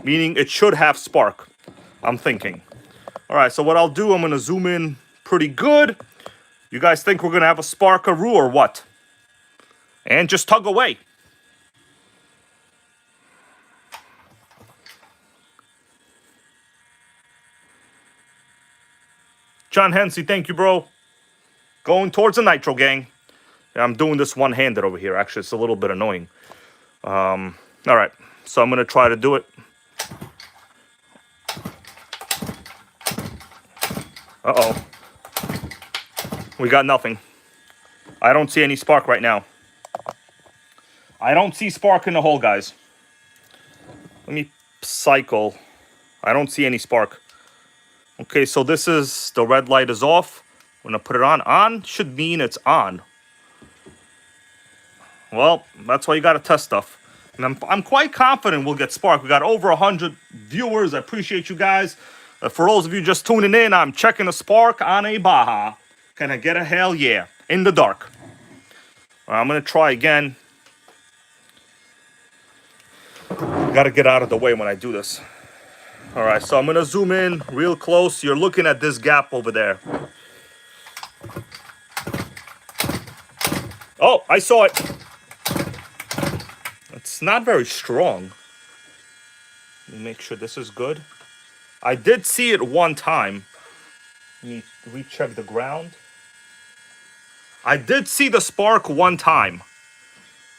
meaning it should have spark, I'm thinking. All right, so what I'll do, I'm going to zoom in pretty good. You guys think we're going to have a sparkaroo or what? And just tug away. John Hensey, thank you, bro. Going towards the Nitro gang. I'm doing this one-handed over here. Actually, it's a little bit annoying. All right, so I'm going to try to do it. Uh-oh. We got nothing. I don't see any spark right now. I don't see spark in the hole, guys. Let me cycle. I don't see any spark. Okay, so this is, the red light is off. I'm going to put it on. On should mean it's on. Well, that's why you got to test stuff. And I'm quite confident we'll get spark. We got over 100 viewers. I appreciate you guys. For those of you just tuning in, I'm checking the spark on a Baja. Can I get a hell yeah? In the dark. I'm going to try again. Got to get out of the way when I do this. All right, so I'm going to zoom in real close. You're looking at this gap over there. Oh, I saw it. It's not very strong. Let me make sure this is good. I did see it one time. Let me recheck the ground. I did see the spark one time.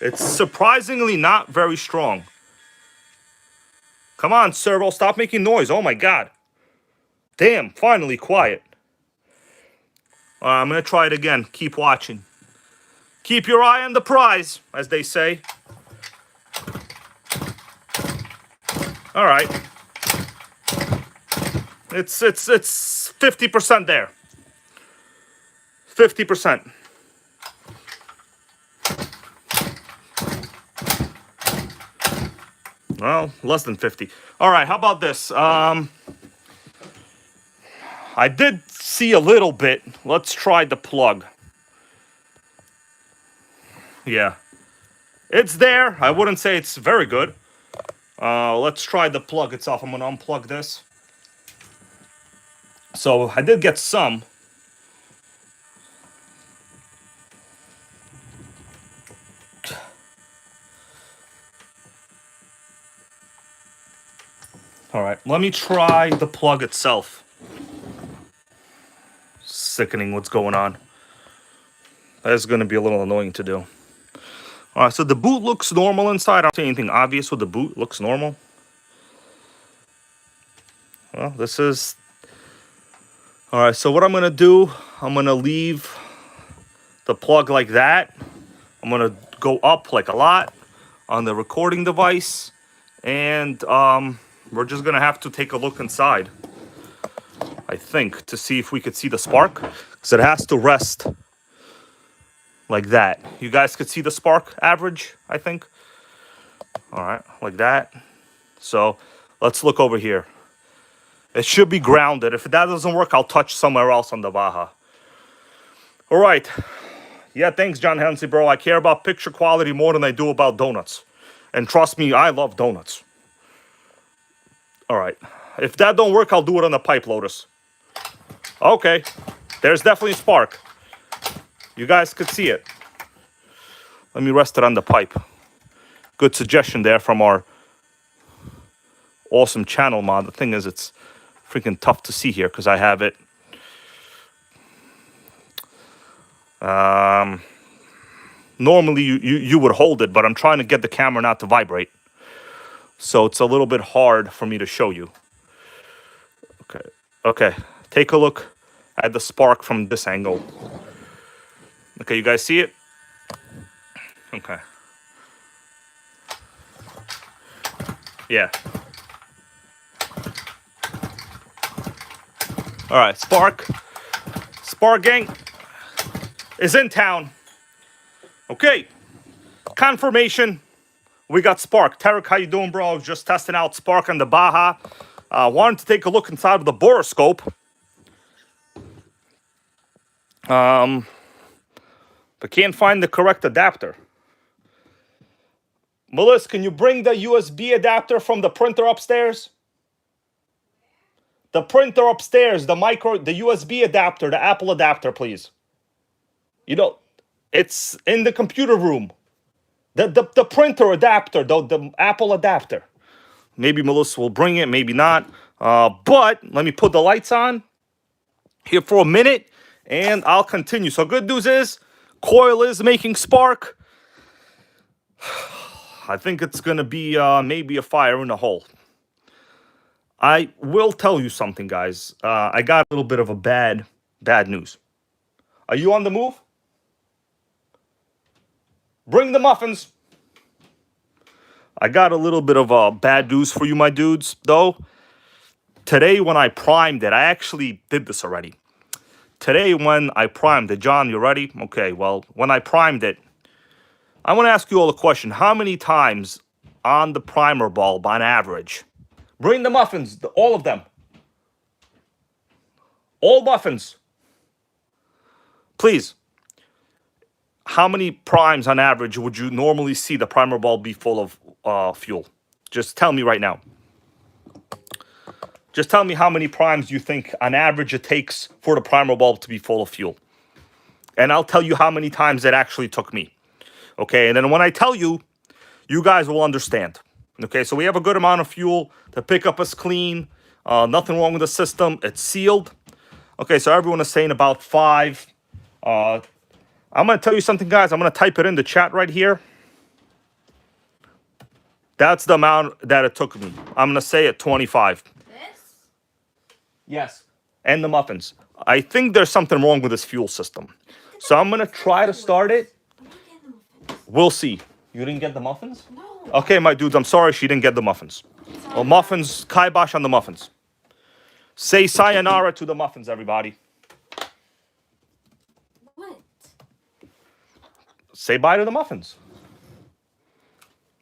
It's surprisingly not very strong. Come on, servo, stop making noise. Oh my god. Damn, finally quiet. I'm going to try it again. Keep watching. Keep your eye on the prize, as they say. All right. It's 50% there. 50%. Well, less than 50. All right, how about this? I did see a little bit. Let's try the plug. Yeah. It's there. I wouldn't say it's very good. Let's try the plug itself. I'm going to unplug this. So I did get some. All right, let me try the plug itself. Sickening what's going on. That's going to be a little annoying to do. All right, so the boot looks normal inside. I don't see anything obvious with the boot. It looks normal. Well, this is... All right, so what I'm going to do, I'm going to leave the plug like that. I'm going to go up like a lot on the recording device. And we're just going to have to take a look inside, I think, to see if we could see the spark. Because it has to rest like that. You guys could see the spark average, I think. All right, like that. So let's look over here. It should be grounded. If that doesn't work, I'll touch somewhere else on the Baja. All right. Yeah, thanks, John Hensley, bro. I care about picture quality more than I do about donuts. And trust me, I love donuts. All right. If that don't work, I'll do it on the pipe, Lotus. Okay. There's definitely a spark. You guys could see it. Let me rest it on the pipe. Good suggestion there from our awesome channel mod. The thing is, it's freaking tough to see here because I have it. Normally you would hold it, but I'm trying to get the camera not to vibrate. So it's a little bit hard for me to show you. Okay. Take a look at the spark from this angle. Okay, you guys see it? Okay. Yeah. All right, Spark gang is in town. Okay, confirmation. We got Spark. Tarek, how you doing, bro? I was just testing out Spark on the Baja. Wanted to take a look inside of the boroscope. But can't find the correct adapter. Melissa, can you bring the USB adapter from the printer upstairs? The printer upstairs, the USB adapter, the Apple adapter, please. You know, it's in the computer room. The printer adapter, the Apple adapter. Maybe Melissa will bring it, maybe not. But let me put the lights on here for a minute, and I'll continue. So good news is, coil is making spark. I think it's going to be maybe a fire in a hole. I will tell you something, guys. I got a little bit of a bad news. Are you on the move? Bring the muffins. I got a little bit of bad news for you, my dudes, though. Today, when I primed it, I actually did this already. Today, when I primed it, John, you ready? Okay, well, when I primed it, I want to ask you all a question. How many times on the primer bulb, on average? Bring the muffins, all of them. All muffins. Please. How many primes on average would you normally see the primer bulb be full of fuel? Just tell me right now. Just tell me how many primes you think on average it takes for the primer bulb to be full of fuel. And I'll tell you how many times it actually took me. Okay, and then when I tell you, you guys will understand. Okay, so we have a good amount of fuel. The pickup is clean. Nothing wrong with the system. It's sealed. Okay, so everyone is saying about 5. I'm going to tell you something, guys. I'm going to type it in the chat right here. That's the amount that it took me. I'm going to say it 25. This? Yes, and the muffins. I think there's something wrong with this fuel system. So I'm going to try to start it. We'll see. You didn't get the muffins? No. Okay, my dudes, I'm sorry she didn't get the muffins. Well, muffins, kibosh on the muffins. Say sayonara to the muffins, everybody. Say bye to the muffins.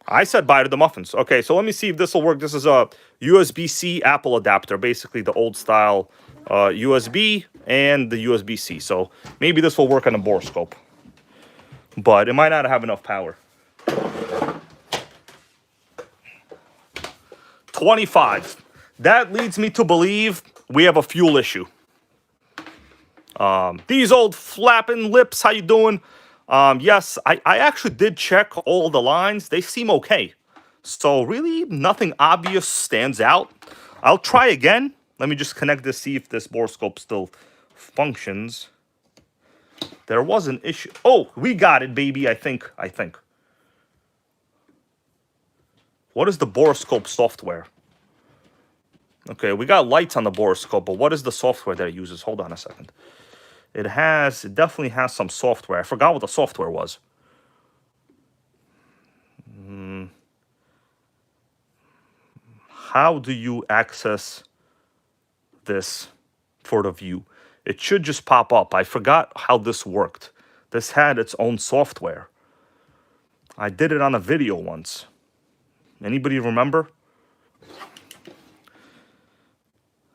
I said bye to the muffins. Okay, so let me see if this will work. This is a USB-C Apple adapter, basically the old style USB and the USB-C. So maybe this will work on a borescope, but it might not have enough power. 25. That leads me to believe we have a fuel issue. These old flapping lips, how you doing? Yes, I actually did check all the lines. They seem okay. So really nothing obvious stands out. I'll try again. Let me just connect this, see if this borescope still functions. There was an issue. Oh, we got it, baby, I think. What is the borescope software? Okay, we got lights on the borescope, but what is the software that it uses? Hold on a second. It definitely has some software. I forgot what the software was. How do you access this for the view? It should just pop up. I forgot how this worked. This had its own software. I did it on a video once. Anybody remember?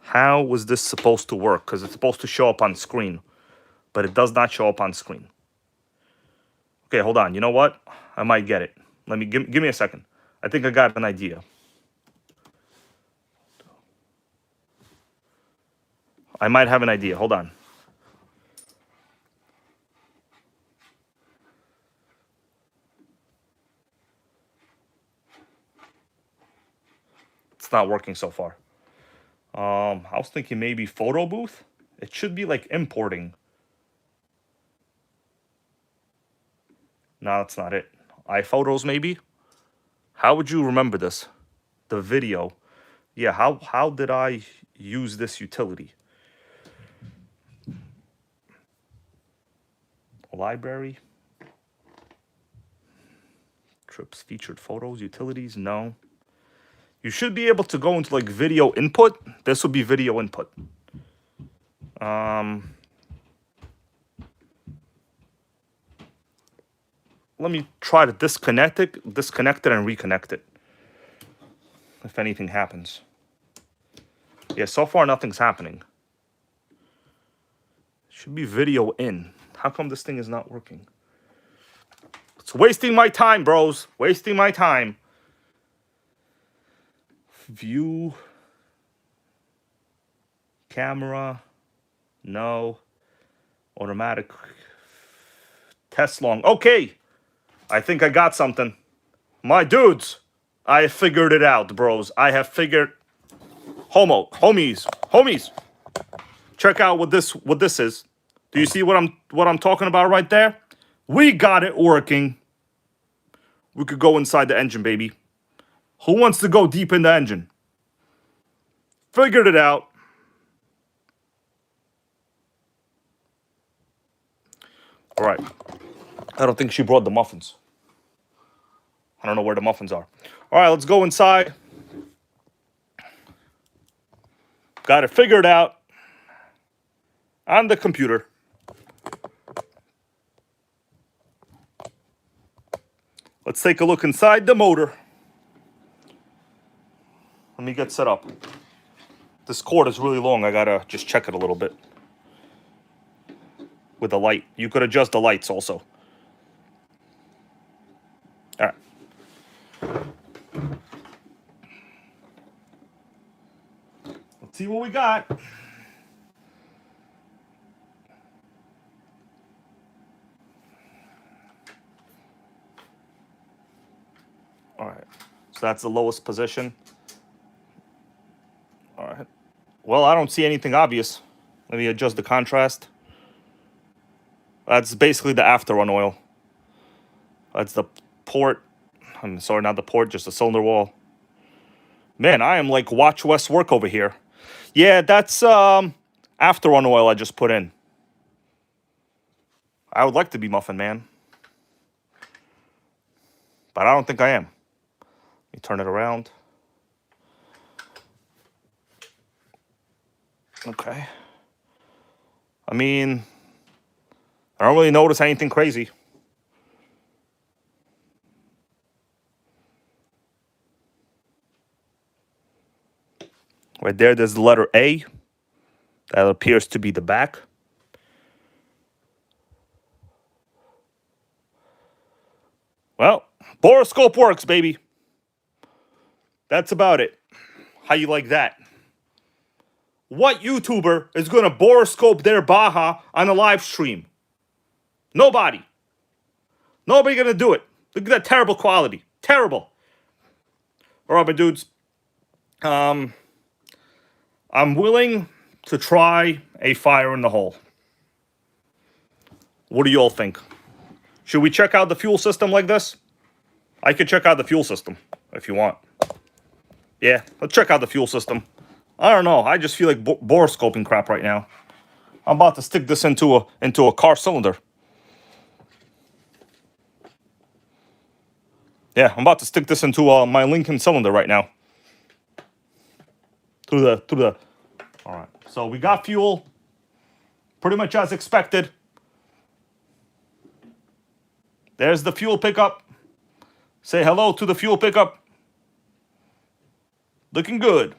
How was this supposed to work? Because it's supposed to show up on screen, but it does not show up on screen. Okay, hold on. You know what? I might get it. Let me give me a second. I think I got an idea. I might have an idea. Hold on. It's not working so far. I was thinking maybe photo booth. It should be like importing. No, that's not it. iPhotos maybe? How would you remember this? The video. Yeah, how did I use this utility? Library. Trips, featured photos, utilities, no. You should be able to go into like video input. This would be video input. Let me try to disconnect it and reconnect it. If anything happens. Yeah, so far nothing's happening. Should be video in. How come this thing is not working? It's wasting my time, bros. Wasting my time. View. Camera. No. Automatic. Test long. Okay. I think I got something. My dudes. I figured it out, bros. I have figured. Homies. Check out what this is. Do you see what I'm talking about right there? We got it working. We could go inside the engine, baby. Who wants to go deep in the engine? Figured it out. All right. I don't think she brought the muffins. I don't know where the muffins are. All right, let's go inside. Got it figured out on the computer. Let's take a look inside the motor. Let me get set up. This cord is really long. I gotta just check it a little bit. With the light. You could adjust the lights also. All right. Let's see what we got. All right. So that's the lowest position. All right. Well, I don't see anything obvious. Let me adjust the contrast. That's basically the after-run oil. That's the port. I'm sorry, not the port, just the cylinder wall. Man, I am like Watch West work over here. Yeah, that's after-run oil I just put in. I would like to be Muffin Man. But I don't think I am. Let me turn it around. Okay. I mean, I don't really notice anything crazy. Right there, there's the letter A. That appears to be the back. Well, borescope works, baby. That's about it. How you like that? What YouTuber is going to borescope their Baja on a live stream? Nobody. Nobody going to do it. Look at that terrible quality. Terrible. All right, my dudes. I'm willing to try a fire in the hole. What do you all think? Should we check out the fuel system like this? I could check out the fuel system if you want. Yeah, let's check out the fuel system. I don't know. I just feel like borescoping crap right now. I'm about to stick this into a car cylinder. Yeah, I'm about to stick this into my Lincoln cylinder right now. Through the. All right. So we got fuel. Pretty much as expected. There's the fuel pickup. Say hello to the fuel pickup. Looking good.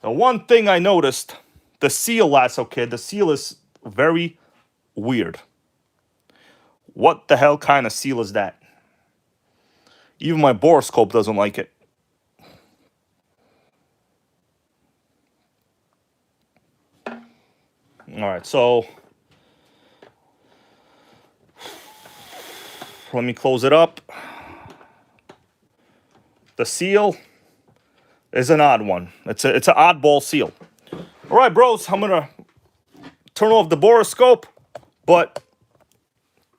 The one thing I noticed, the seal, Lasso Kid, the seal is very weird. What the hell kind of seal is that? Even my borescope doesn't like it. All right, so let me close it up. The seal is an odd one. It's an oddball seal. All right, bros, I'm gonna turn off the borescope, but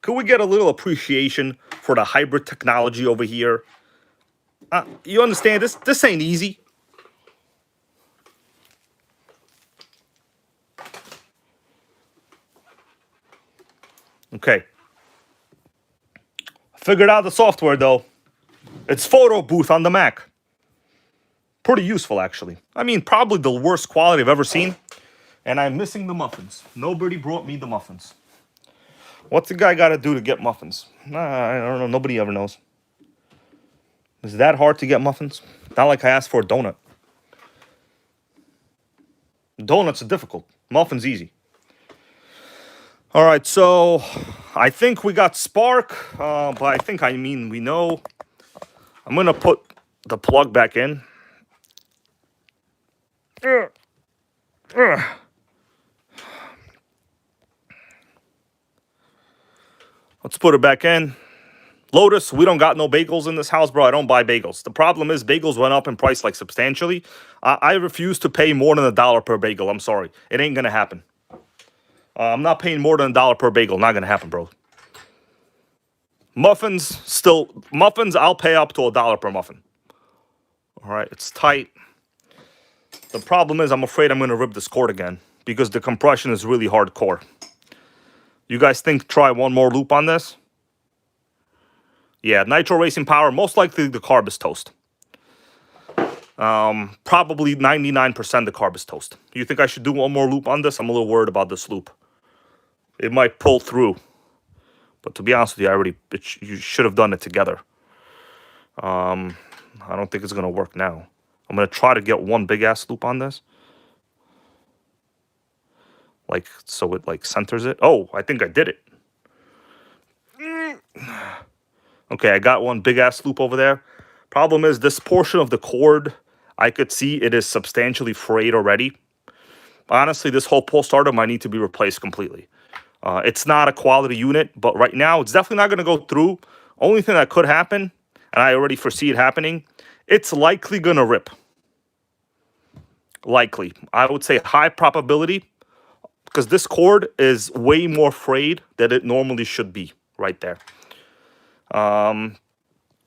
could we get a little appreciation for the hybrid technology over here? You understand, this ain't easy. Okay. Figured out the software, though. It's Photo Booth on the Mac. Pretty useful, actually. I mean, probably the worst quality I've ever seen. And I'm missing the muffins. Nobody brought me the muffins. What's the guy got to do to get muffins? I don't know. Nobody ever knows. Is it that hard to get muffins? Not like I asked for a donut. Donuts are difficult. Muffins easy. All right, so I think we got spark, but I mean we know. I'm going to put the plug back in. Let's put it back in. Lotus, we don't got no bagels in this house, bro. I don't buy bagels. The problem is bagels went up in price like substantially. I refuse to pay more than $1 per bagel. I'm sorry. It ain't going to happen. I'm not paying more than $1 per bagel. Not going to happen, bro. Muffins, I'll pay up to $1 per muffin. All right, it's tight. The problem is I'm afraid I'm going to rip this cord again because the compression is really hardcore. You guys think try one more loop on this? Yeah, Nitro Racing Power, most likely the carb is toast. Probably 99% the carb is toast. You think I should do one more loop on this? I'm a little worried about this loop. It might pull through. But to be honest with you, you should have done it together. I don't think it's going to work now. I'm going to try to get one big-ass loop on this. Like, so it, like, centers it. Oh, I think I did it. Okay, I got one big-ass loop over there. Problem is, this portion of the cord, I could see it is substantially frayed already. Honestly, this whole pull starter might need to be replaced completely. It's not a quality unit, but right now, it's definitely not going to go through. Only thing that could happen, and I already foresee it happening, it's likely going to rip. Likely. I would say high probability, because this cord is way more frayed than it normally should be right there.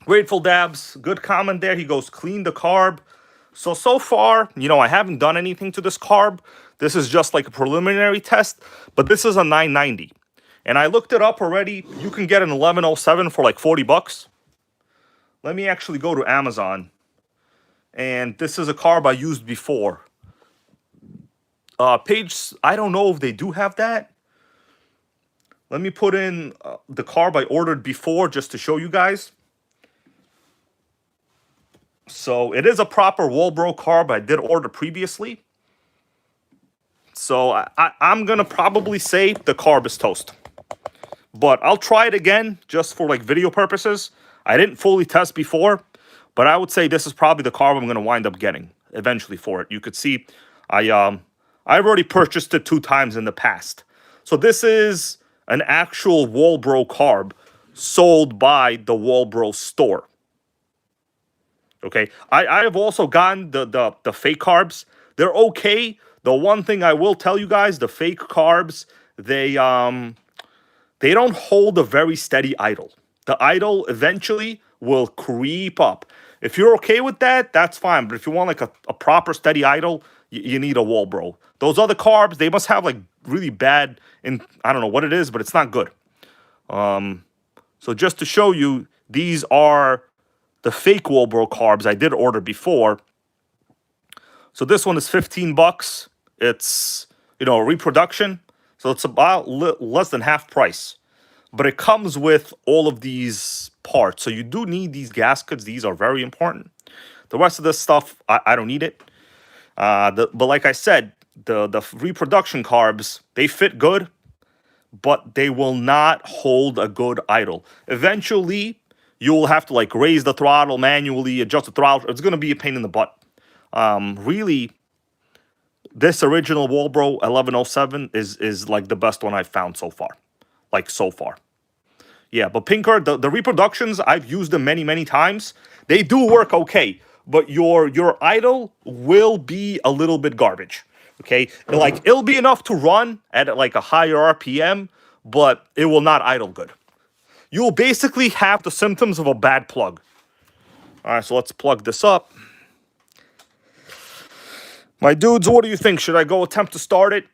Grateful Dabs, good comment there. He goes, clean the carb. So far, you know, I haven't done anything to this carb. This is just like a preliminary test, but this is a 990. And I looked it up already. You can get an 1107 for like 40 bucks. Let me actually go to Amazon. And this is a carb I used before. Page, I don't know if they do have that. Let me put in the carb I ordered before just to show you guys. So it is a proper Walbro carb. I did order previously. So I'm going to probably say the carb is toast. But I'll try it again just for like video purposes. I didn't fully test before, but I would say this is probably the carb I'm going to wind up getting eventually for it. You could see I've already purchased it 2 times in the past. So this is an actual Walbro carb sold by the Walbro store. Okay, I have also gotten the fake carbs. They're okay. The one thing I will tell you guys, the fake carbs, they don't hold a very steady idle. The idle eventually will creep up. If you're okay with that, that's fine. But if you want like a proper steady idle, you need a Walbro. Those other carbs, they must have like really bad, I don't know what it is, but it's not good. So just to show you, these are the fake Walbro carbs I did order before. So this one is 15 bucks. It's, a reproduction. So it's about less than half price. But it comes with all of these parts. So you do need these gaskets. These are very important. The rest of this stuff, I don't need it. But like I said, the reproduction carbs, they fit good, but they will not hold a good idle. Eventually, you'll have to like raise the throttle manually, adjust the throttle. It's going to be a pain in the butt. Really, this original Walbro 1107 is like the best one I've found so far. Like so far. Yeah, but Pinker, the reproductions, I've used them many, many times. They do work okay, but your idle will be a little bit garbage. Okay, like it'll be enough to run at like a higher RPM, but it will not idle good. You'll basically have the symptoms of a bad plug. All right, so let's plug this up. My dudes, what do you think? Should I go attempt to start it?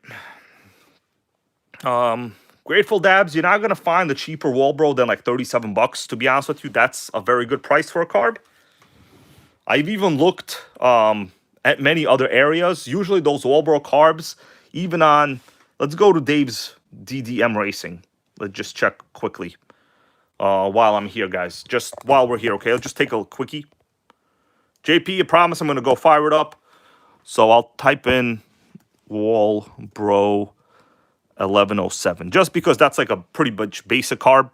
Grateful Dabs, you're not going to find the cheaper Walbro than like 37 bucks. To be honest with you, that's a very good price for a carb. I've even looked at many other areas. Usually those Walbro carbs, even on, let's go to Dave's DDM Racing. Let's just check quickly while I'm here, guys. Just while we're here, okay? Let's just take a quickie. JP, I promise I'm going to go fire it up. So I'll type in Walbro 1107, just because that's like a pretty much basic carb.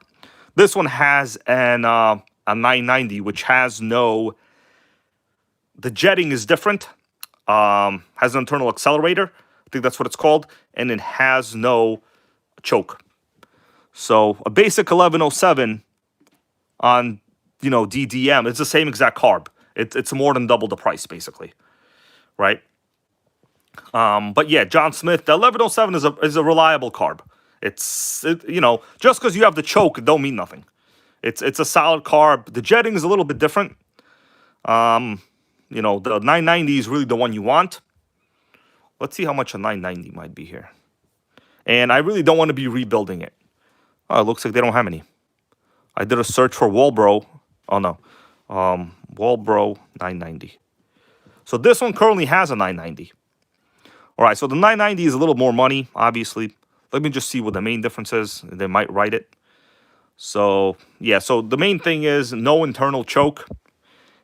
This one has a 990, which has no, the jetting is different, has an internal accelerator, I think that's what it's called, and it has no choke. So a basic 1107 on, DDM, it's the same exact carb. It's more than double the price, basically, right? But yeah, John Smith, the 1107 is a reliable carb. It's just because you have the choke, it don't mean nothing. It's a solid carb. The jetting is a little bit different. The 990 is really the one you want. Let's see how much a 990 might be here. And I really don't want to be rebuilding it. Oh, it looks like they don't have any. I did a search for Walbro. Oh no, Walbro 990. So this one currently has a 990. All right, so the 990 is a little more money, obviously. Let me just see what the main difference is. They might write it. So, yeah, so the main thing is no internal choke.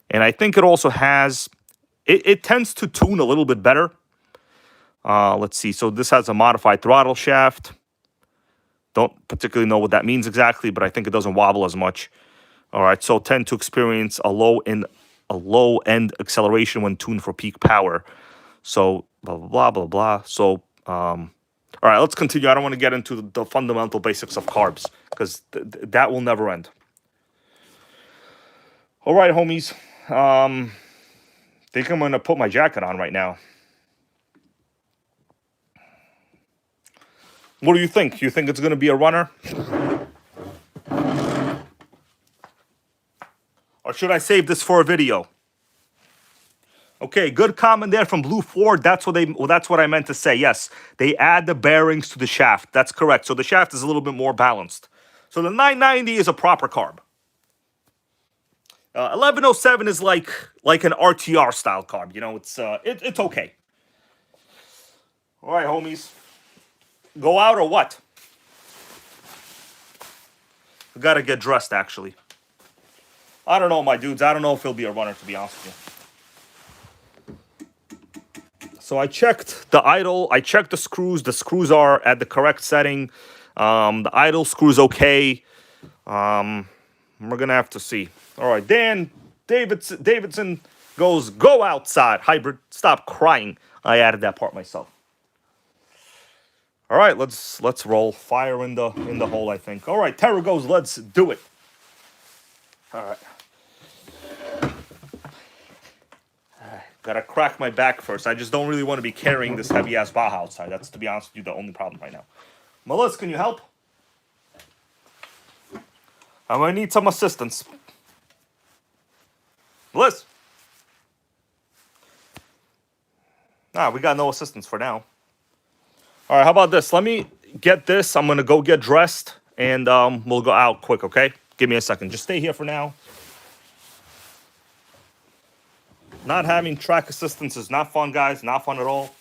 And I think it also has, it tends to tune a little bit better. Let's see, so this has a modified throttle shaft. Don't particularly know what that means exactly, but I think it doesn't wobble as much. All right, so tend to experience a low end acceleration when tuned for peak power. So blah, blah, blah, blah, blah. So, all right, let's continue. I don't want to get into the fundamental basics of carbs because that will never end. All right, homies. Think I'm going to put my jacket on right now. What do you think? You think it's going to be a runner? Or should I save this for a video? Okay, good comment there from Blue Ford. That's what I meant to say. Yes, they add the bearings to the shaft. That's correct. So the shaft is a little bit more balanced. So the 990 is a proper carb. 1107 is like an RTR style carb. It's okay. All right, homies. Go out or what? I gotta get dressed, actually. I don't know, my dudes. I don't know if he'll be a runner, to be honest with you. So I checked the idle. I checked the screws. The screws are at the correct setting. The idle screw's okay. We're going to have to see. All right, Davidson goes, go outside, hybrid. Stop crying. I added that part myself. All right, let's roll. Fire in the hole, I think. All right, Terra goes, let's do it. All right. Gotta crack my back first. I just don't really want to be carrying this heavy-ass Baja outside. That's, to be honest with you, the only problem right now. Melissa, can you help? I'm gonna need some assistance. Melissa. Nah, we got no assistance for now. All right, how about this? Let me get this. I'm gonna go get dressed, and we'll go out quick, okay? Give me a second. Just stay here for now. Not having track assistance is not fun, guys. Not fun at all.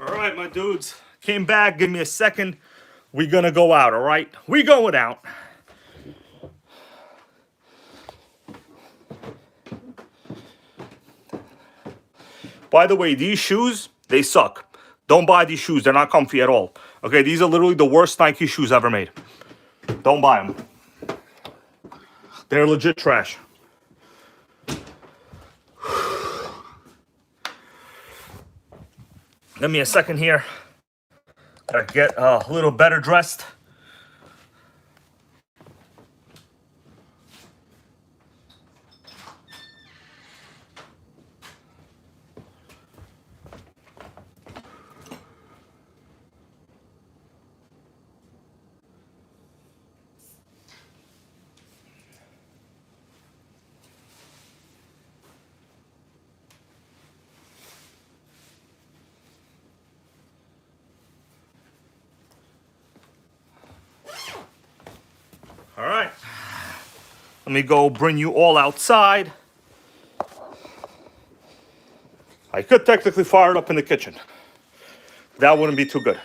All right, my dudes. Came back. Give me a second. We're going to go out, all right? We going out. By the way, these shoes, they suck. Don't buy these shoes. They're not comfy at all. Okay, these are literally the worst Nike shoes ever made. Don't buy them. They're legit trash. Give me a second here. Gotta get a little better dressed. All right. Let me go bring you all outside. I could technically fire it up in the kitchen. That wouldn't be too good.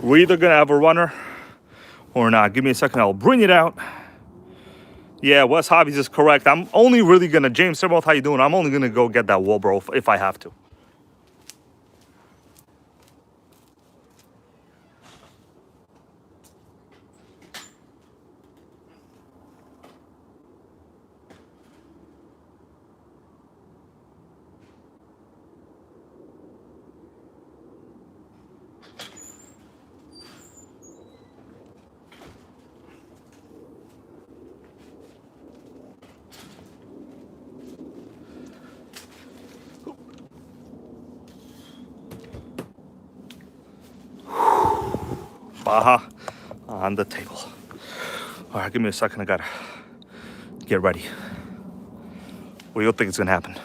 We're either gonna have a runner or not. Give me a second, I'll bring it out. Yeah, Wes Hobbies is correct. I'm only really gonna, James Serboth, how you doing? I'm only gonna go get that wall, bro, if I have to. Baja on the table. All right, give me a second. I gotta get ready. What do you think is gonna happen?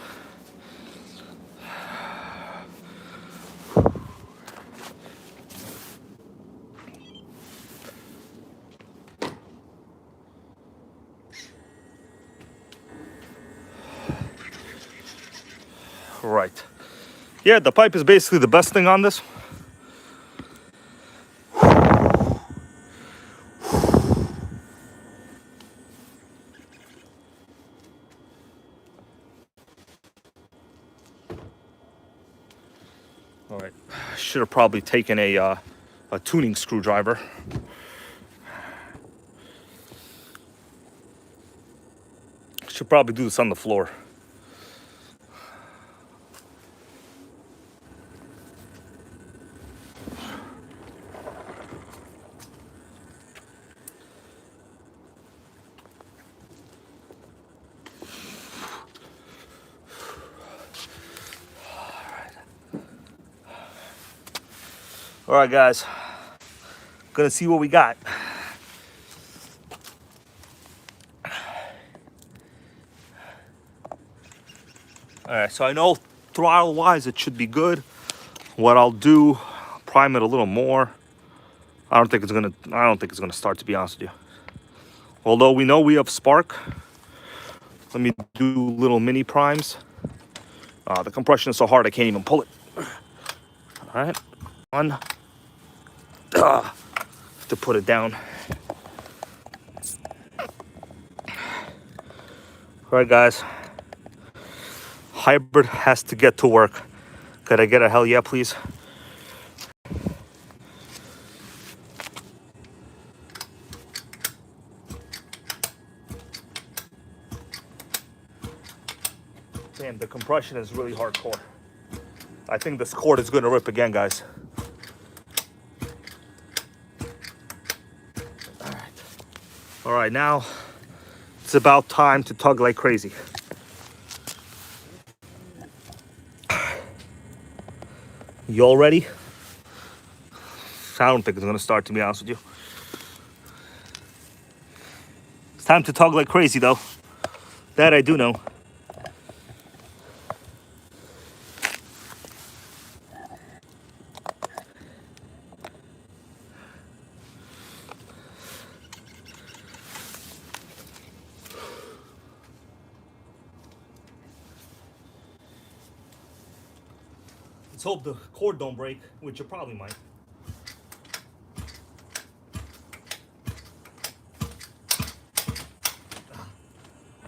Right. Yeah, the pipe is basically the best thing on this. All right, should have probably taken a tuning screwdriver. Should probably do this on the floor. All right, guys, gonna see what we got. All right, so I know throttle-wise it should be good. What I'll do, prime it a little more. I don't think it's gonna start, to be honest with you. Although we know we have spark. Let me do little mini primes. The compression is so hard I can't even pull it. All right, one. Have to put it down. All right, guys. Hybrid has to get to work. Could I get a hell yeah, please? Damn, the compression is really hardcore. I think this cord is gonna rip again, guys. All right, now it's about time to tug like crazy. You all ready? I don't think it's gonna start, to be honest with you. It's time to tug like crazy, though. That I do know. Let's hope the cord don't break, which it probably might.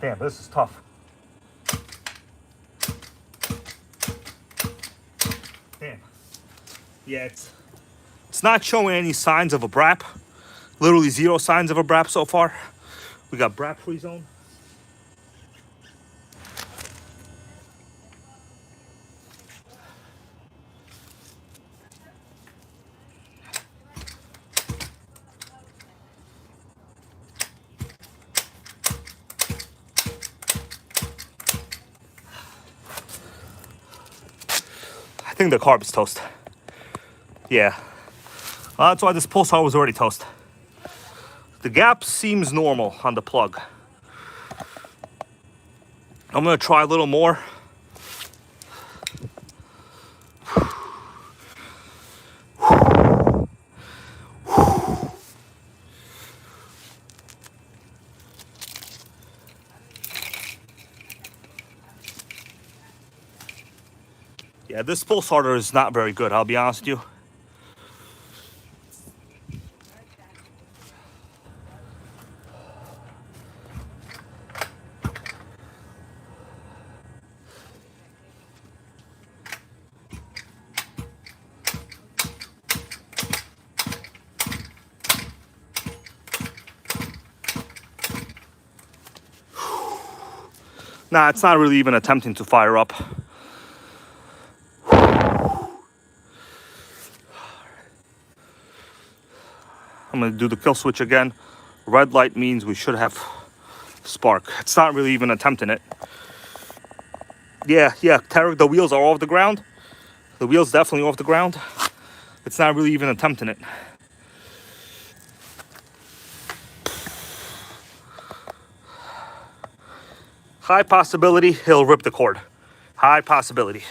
Damn, this is tough. Damn. Yeah, it's not showing any signs of a brap. Literally 0 signs of a brap so far. We got brap free zone. I think the carb is toast. Yeah. That's why this pulsar was already toast. The gap seems normal on the plug. I'm gonna try a little more. Yeah, this pull starter is not very good, I'll be honest with you. Nah, it's not really even attempting to fire up. I'm gonna do the kill switch again. Red light means we should have spark. It's not really even attempting it. Yeah, Tarek, the wheels are off the ground. The wheel's definitely off the ground. It's not really even attempting it. High possibility he'll rip the cord. High possibility.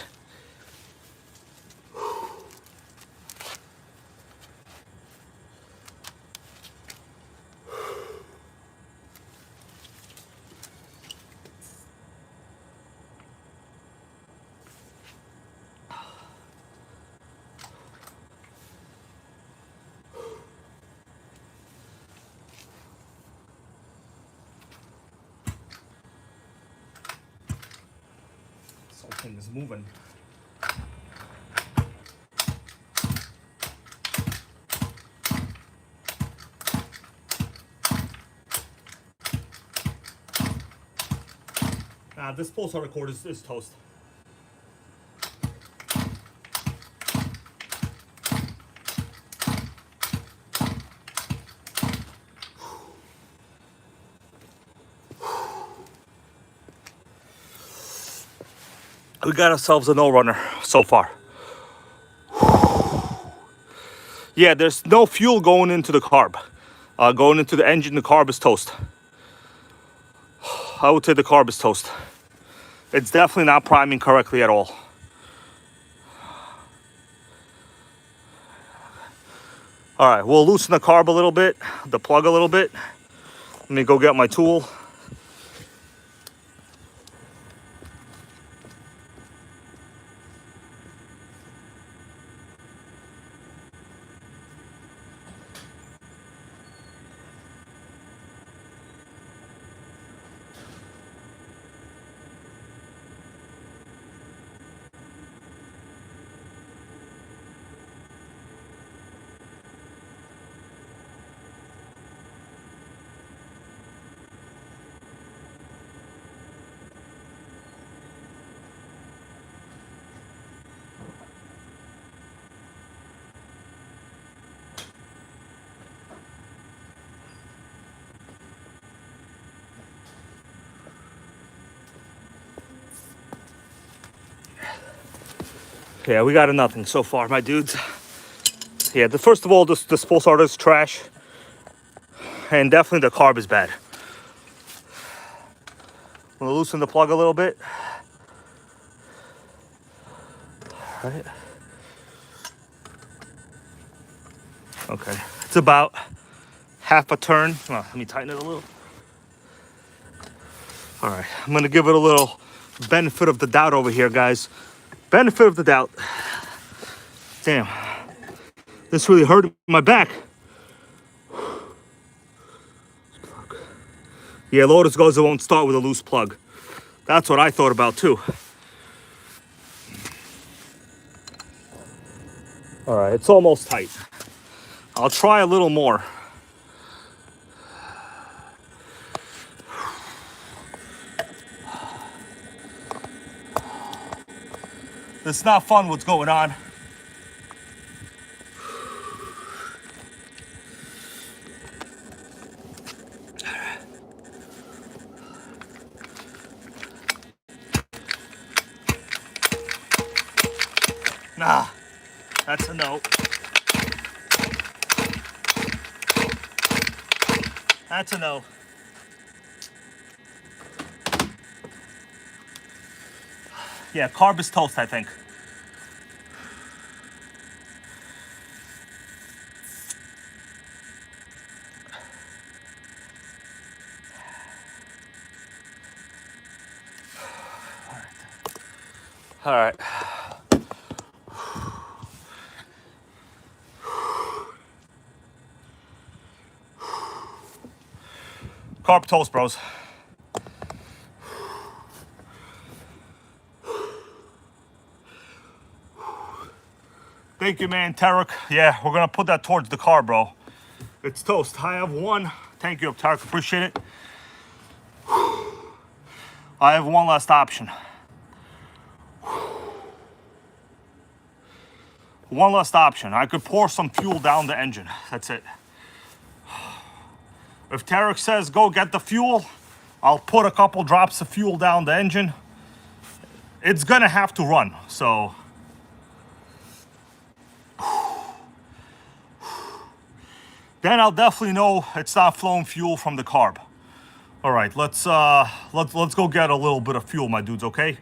Something is moving. Nah, this pulse starter cord is toast. We got ourselves a no runner so far. Yeah, there's no fuel going into the carb. Going into the engine, the carb is toast. I would say the carb is toast. It's definitely not priming correctly at all. All right, we'll loosen the carb a little bit, the plug a little bit. Let me go get my tool. Yeah, we got a nothing so far, my dudes. Yeah, first of all, this pulse starter is trash. And definitely the carb is bad. I'm gonna loosen the plug a little bit. All right. Okay, it's about half a turn. Let me tighten it a little. All right, I'm gonna give it a little benefit of the doubt over here, guys. Benefit of the doubt. Damn, this really hurt my back. Yeah, Lotus goes, it won't start with a loose plug. That's what I thought about too. All right, it's almost tight. I'll try a little more. It's not fun what's going on. Nah, that's a no. That's a no. Yeah, carb is toast, I think. All right. Carb toast, bros. Thank you, man, Tarek. Yeah, we're gonna put that towards the car, bro. It's toast. I have one. Thank you, Tarek. Appreciate it. I have one last option. One last option. I could pour some fuel down the engine. That's it. If Tarek says go get the fuel, I'll put a couple drops of fuel down the engine. It's gonna have to run, so. Then I'll definitely know it's not flowing fuel from the carb. All right, let's go get a little bit of fuel, my dudes, okay?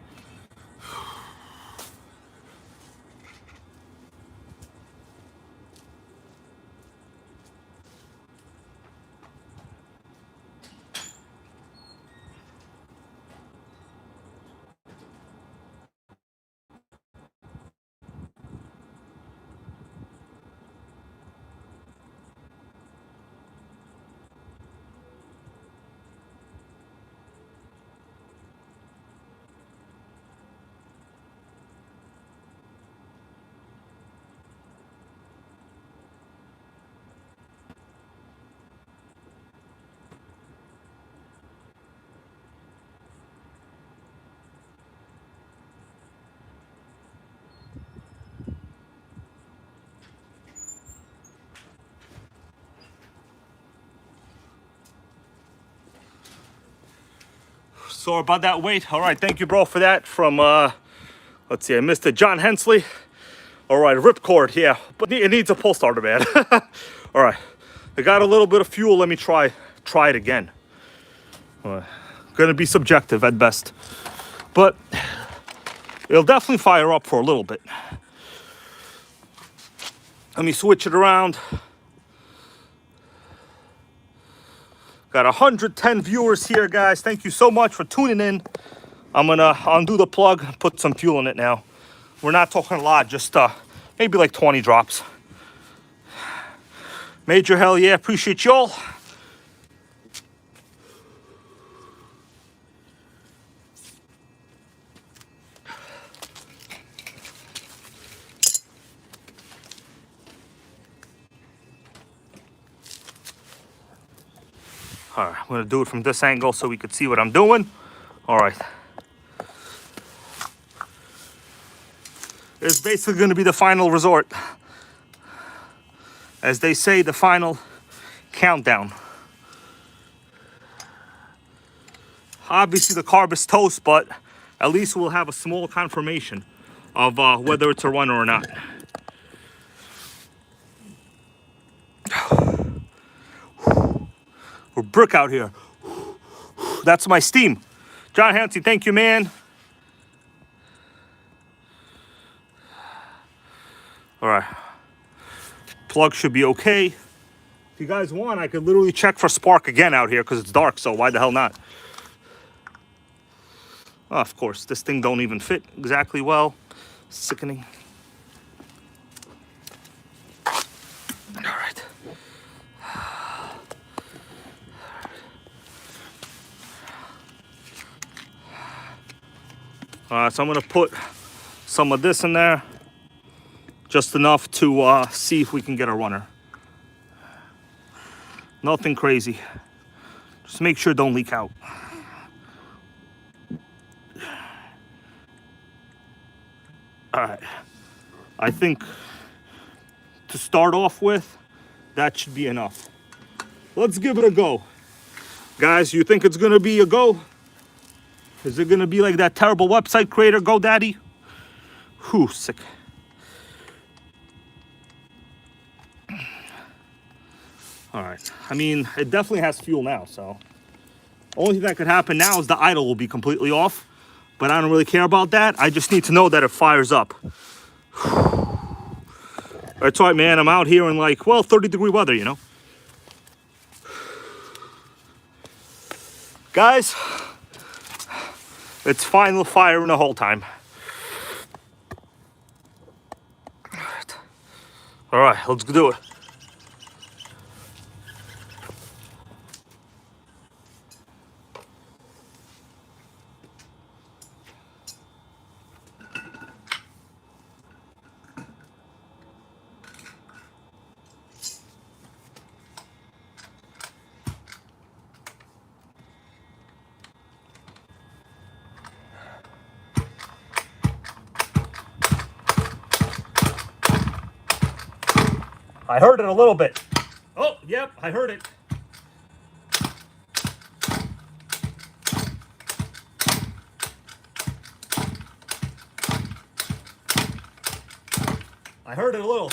Sorry about that wait. All right, thank you, bro, for that. From, let's see, Mr. John Hensley. All right, ripcord, yeah. But it needs a pull starter, man. All right, I got a little bit of fuel. Let me try it again. Gonna be subjective at best. But it'll definitely fire up for a little bit. Let me switch it around. Got 110 viewers here, guys. Thank you so much for tuning in. I'm gonna undo the plug, put some fuel in it now. We're not talking a lot, just maybe like 20 drops. Major hell yeah, appreciate y'all. All right, I'm gonna do it from this angle so we could see what I'm doing. All right. It's basically gonna be the final resort. As they say, the final countdown. Obviously the carb is toast, but at least we'll have a small confirmation of whether it's a runner or not. We're brick out here. That's my steam. John Hansen, thank you, man. All right. Plug should be okay. If you guys want, I could literally check for spark again out here because it's dark, so why the hell not? Oh, of course, this thing don't even fit exactly well. Sickening. All right. All right, so I'm gonna put some of this in there. Just enough to see if we can get a runner. Nothing crazy. Just make sure it don't leak out. All right. I think to start off with, that should be enough. Let's give it a go. Guys, you think it's gonna be a go? Is it gonna be like that terrible website creator, GoDaddy? Whew, sick. All right, I mean, it definitely has fuel now, so. Only thing that could happen now is the idle will be completely off, but I don't really care about that. I just need to know that it fires up. That's right, man, I'm out here in like, well, 30-degree weather, you know? Guys, it's final firing the whole time. All right, let's do it. I heard it a little bit. Oh, yep, I heard it. I heard it a little.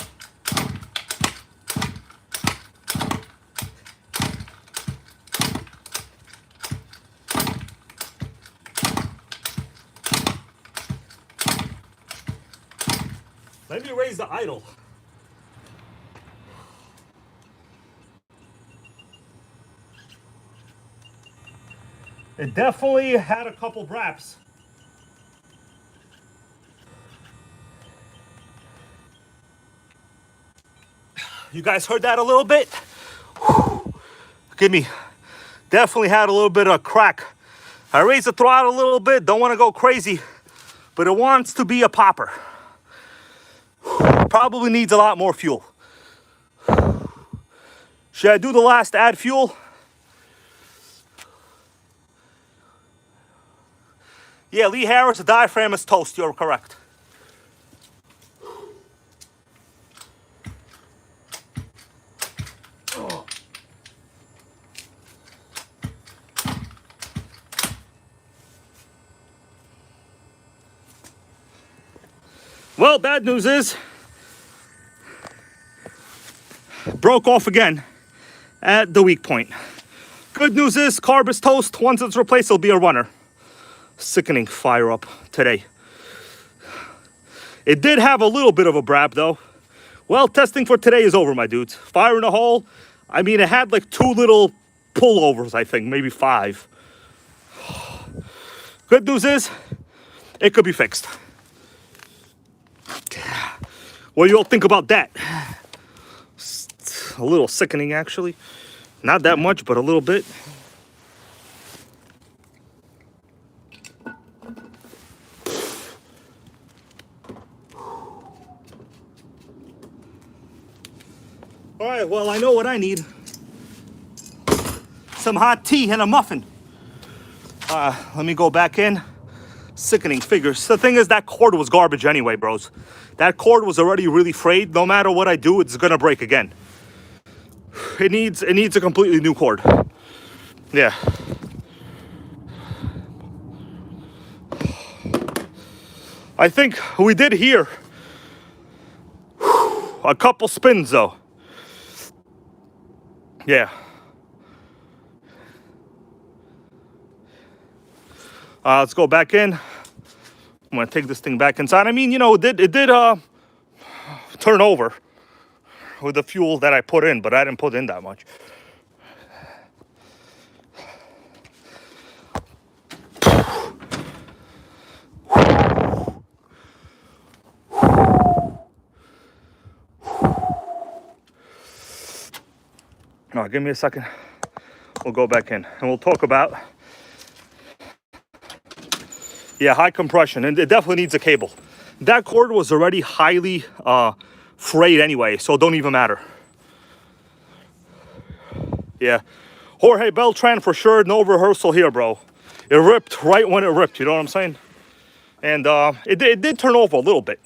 Let me raise the idle. It definitely had a couple braps. You guys heard that a little bit? Whew. Give me. Definitely had a little bit of a crack. I raised the throttle a little bit. Don't want to go crazy, but it wants to be a popper. Probably needs a lot more fuel. Should I do the last add fuel? Yeah, Lee Harris, the diaphragm is toast. You're correct. Well, bad news is, broke off again at the weak point. Good news is, carb is toast. Once it's replaced, it'll be a runner. Sickening fire up today. It did have a little bit of a brab though. Well, testing for today is over, my dudes. Fire in the hole. I mean, it had like 2 little pullovers, I think, maybe 5. Good news is, it could be fixed. What do you all think about that? It's a little sickening, actually. Not that much, but a little bit. All right, well, I know what I need. Some hot tea and a muffin. Let me go back in. Sickening figures. The thing is, that cord was garbage anyway, bros. That cord was already really frayed. No matter what I do, it's gonna break again. It needs a completely new cord. Yeah. I think we did hear a couple spins though. Yeah. Let's go back in. I'm gonna take this thing back inside. I mean, you know, it did turn over with the fuel that I put in, but I didn't put in that much. No, give me a second. We'll go back in and we'll talk about, yeah, high compression, and it definitely needs a cable. That cord was already highly frayed anyway, so it don't even matter. Yeah, Jorge Beltran for sure, no rehearsal here, bro. It ripped right when it ripped, you know what I'm saying? And it did turn over a little bit.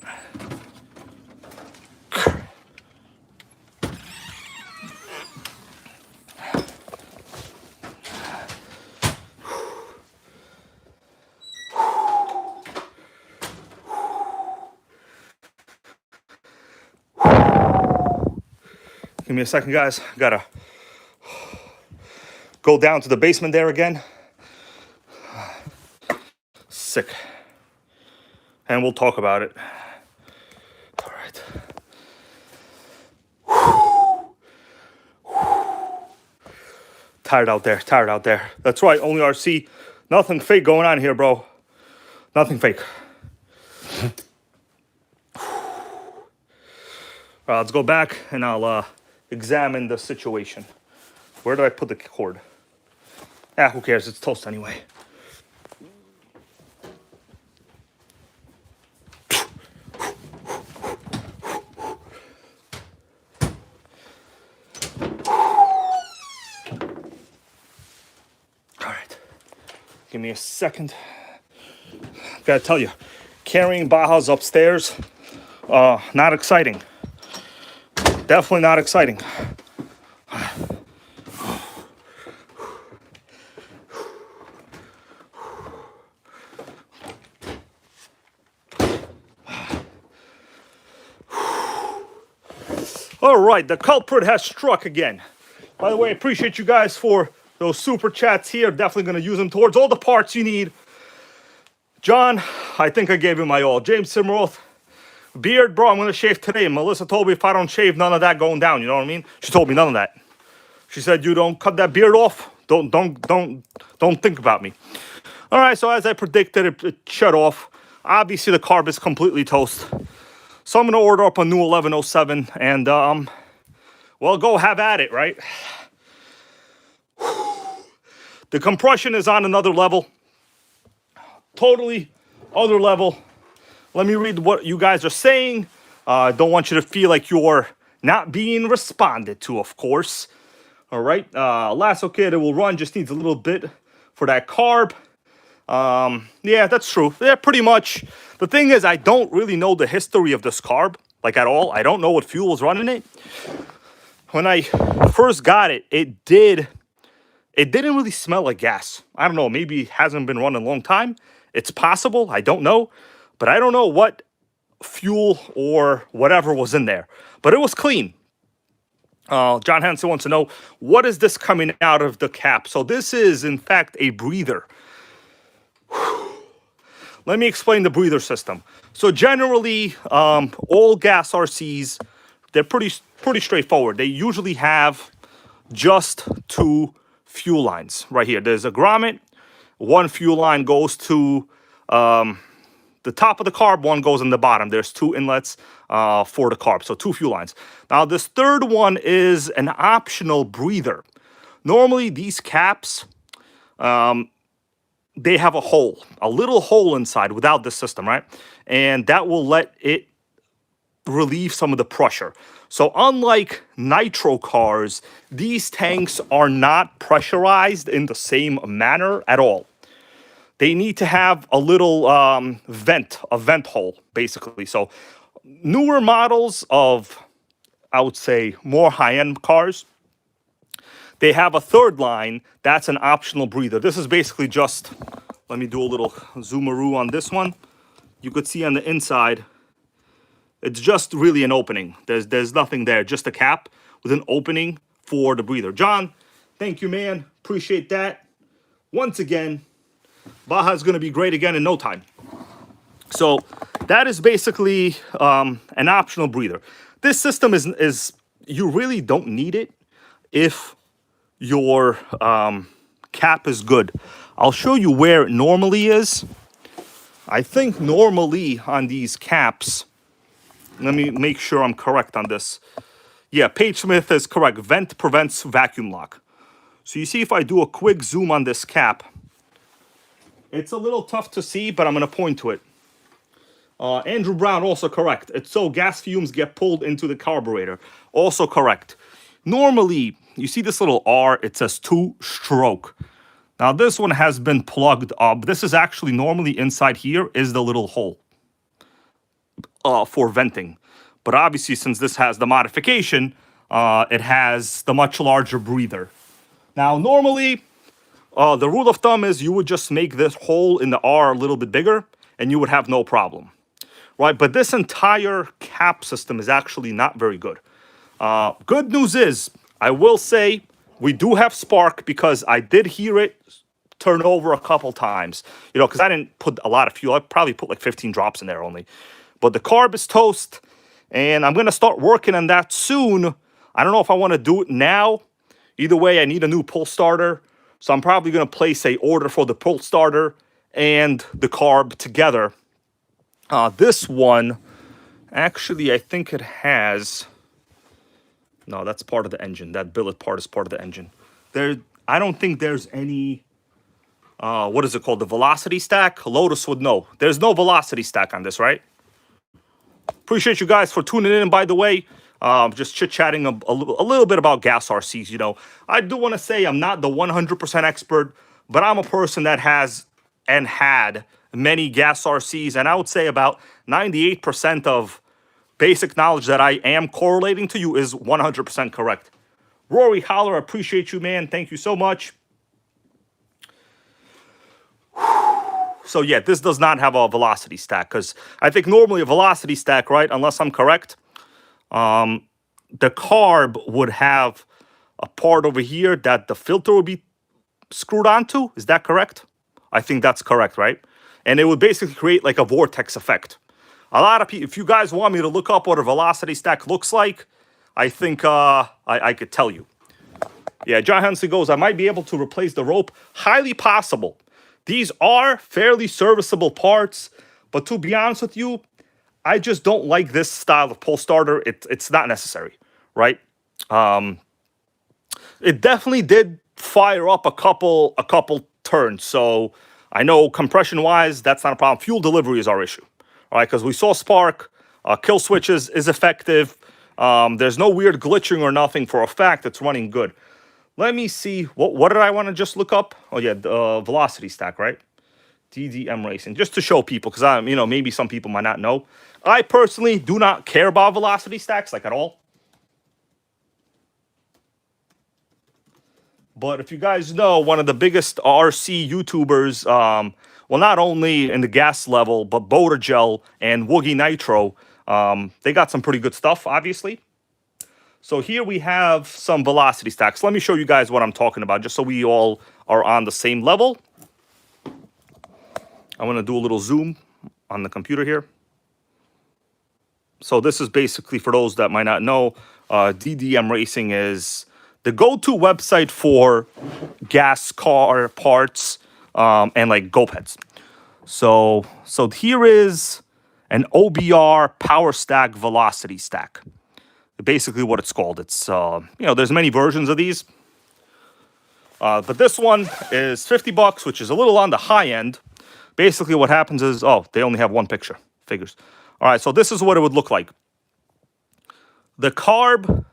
Give me a second, guys. Gotta go down to the basement there again. Sick. And we'll talk about it. All right. Tired out there, tired out there. That's right, only RC. Nothing fake going on here, bro. Nothing fake. Let's go back and I'll examine the situation. Where did I put the cord? Who cares? It's toast anyway. All right. Give me a second. Gotta tell you, carrying Bajas upstairs, not exciting. Definitely not exciting. All right, the culprit has struck again. By the way, I appreciate you guys for those super chats here. Definitely going to use them towards all the parts you need. John, I think I gave him my all. James Simroth, beard, bro, I'm going to shave today. Melissa told me if I don't shave, none of that going down. You know what I mean? She told me none of that. She said, you don't cut that beard off. Don't think about me. All right, so as I predicted, it shut off. Obviously, the carb is completely toast. So I'm going to order up a new 1107 and, well, go have at it, right? The compression is on another level. Totally other level. Let me read what you guys are saying. I don't want you to feel like you're not being responded to, of course. All right. Lasso kit, it will run, just needs a little bit for that carb. Yeah, that's true. Yeah, pretty much. The thing is, I don't really know the history of this carb, like at all. I don't know what fuel was running it. When I first got it, it didn't really smell like gas. I don't know, maybe it hasn't been running a long time. It's possible, I don't know. But I don't know what fuel or whatever was in there. But it was clean. John Hansen wants to know, what is this coming out of the cap? So this is, in fact, a breather. Let me explain the breather system. So generally, all gas RCs, they're pretty straightforward. They usually have just two fuel lines right here. There's a grommet. One fuel line goes to the top of the carb, one goes in the bottom. There's two inlets for the carb, so two fuel lines. Now, this third one is an optional breather. Normally, these caps, they have a little hole inside without this system, right? And that will let it relieve some of the pressure. So unlike nitro cars, these tanks are not pressurized in the same manner at all. They need to have a little vent hole, basically. So newer models of, I would say, more high-end cars, they have a third line that's an optional breather. This is basically just, let me do a little zoomaroo on this one. You could see on the inside, it's just really an opening. There's nothing there, just a cap with an opening for the breather. John, thank you, man. Appreciate that. Once again, Baja is going to be great again in no time. So that is basically an optional breather. This system is you really don't need it if your cap is good. I'll show you where it normally is. I think normally on these caps, let me make sure I'm correct on this. Yeah, Page Smith is correct. Vent prevents vacuum lock. So you see if I do a quick zoom on this cap, it's a little tough to see, but I'm going to point to it. Andrew Brown, also correct. It's so gas fumes get pulled into the carburetor. Also correct. Normally, you see this little R, it says 2-stroke. Now, this one has been plugged up. This is actually normally inside here is the little hole for venting. But obviously, since this has the modification, it has the much larger breather. Now, normally, the rule of thumb is you would just make this hole in the R a little bit bigger, and you would have no problem. Right? But this entire cap system is actually not very good. Good news is, I will say, we do have spark because I did hear it turn over a couple times. You know, because I didn't put a lot of fuel. I probably put like 15 drops in there only. But the carb is toast, and I'm going to start working on that soon. I don't know if I want to do it now. Either way, I need a new pull starter. So I'm probably going to place a order for the pull starter and the carb together. This one, actually, I think it has... No, that's part of the engine. That billet part is part of the engine. I don't think there's any... what is it called? The velocity stack? Lotus would know. There's no velocity stack on this, right? Appreciate you guys for tuning in, by the way. Just chit-chatting a little bit about gas RCs, you know. I do want to say I'm not the 100% expert, but I'm a person that has and had many gas RCs, and I would say about 98% of basic knowledge that I am correlating to you is 100% correct. Rory Holler, appreciate you, man. Thank you so much. So yeah, this does not have a velocity stack, because I think normally a velocity stack, right, unless I'm correct, the carb would have a part over here that the filter would be screwed onto. Is that correct? I think that's correct, right? And it would basically create like a vortex effect. A lot of people, if you guys want me to look up what a velocity stack looks like, I think I could tell you. Yeah, John Hensley goes, I might be able to replace the rope. Highly possible. These are fairly serviceable parts, but to be honest with you, I just don't like this style of pull starter. It's not necessary, right? It definitely did fire up a couple turns, so I know compression-wise, that's not a problem. Fuel delivery is our issue, all right? Because we saw spark, kill switches is effective. There's no weird glitching or nothing. For a fact, it's running good. Let me see. What did I want to just look up? Oh, yeah, the velocity stack, right? DDM Racing. Just to show people, because maybe some people might not know. I personally do not care about velocity stacks, like at all. But if you guys know, one of the biggest RC YouTubers, Well, not only in the gas level, but Gel and Woogie Nitro. They got some pretty good stuff, obviously. So here we have some velocity stacks. Let me show you guys what I'm talking about, just so we all are on the same level. I'm going to do a little zoom on the computer here. So this is basically, for those that might not know, DDM Racing is the go-to website for gas car parts and like go peds. So here is an OBR power stack velocity stack. Basically what it's called. It's, there's many versions of these. But this one is $50, which is a little on the high end. Basically what happens is, they only have one picture. Figures. All right, so this is what it would look like. The carb,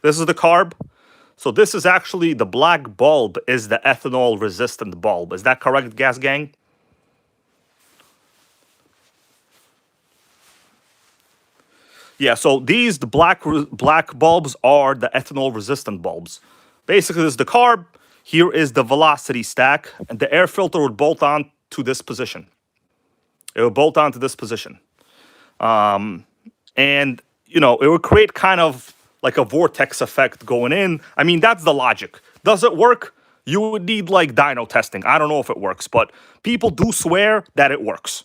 this is the carb. So this is actually, the black bulb is the ethanol resistant bulb. Is that correct, gas gang? Yeah, so the black bulbs are the ethanol resistant bulbs. Basically, this is the carb. Here is the velocity stack, and the air filter would bolt on to this position. It would bolt on to this position. And, it would create kind of like a vortex effect going in. I mean, that's the logic. Does it work? You would need like dyno testing. I don't know if it works, but people do swear that it works.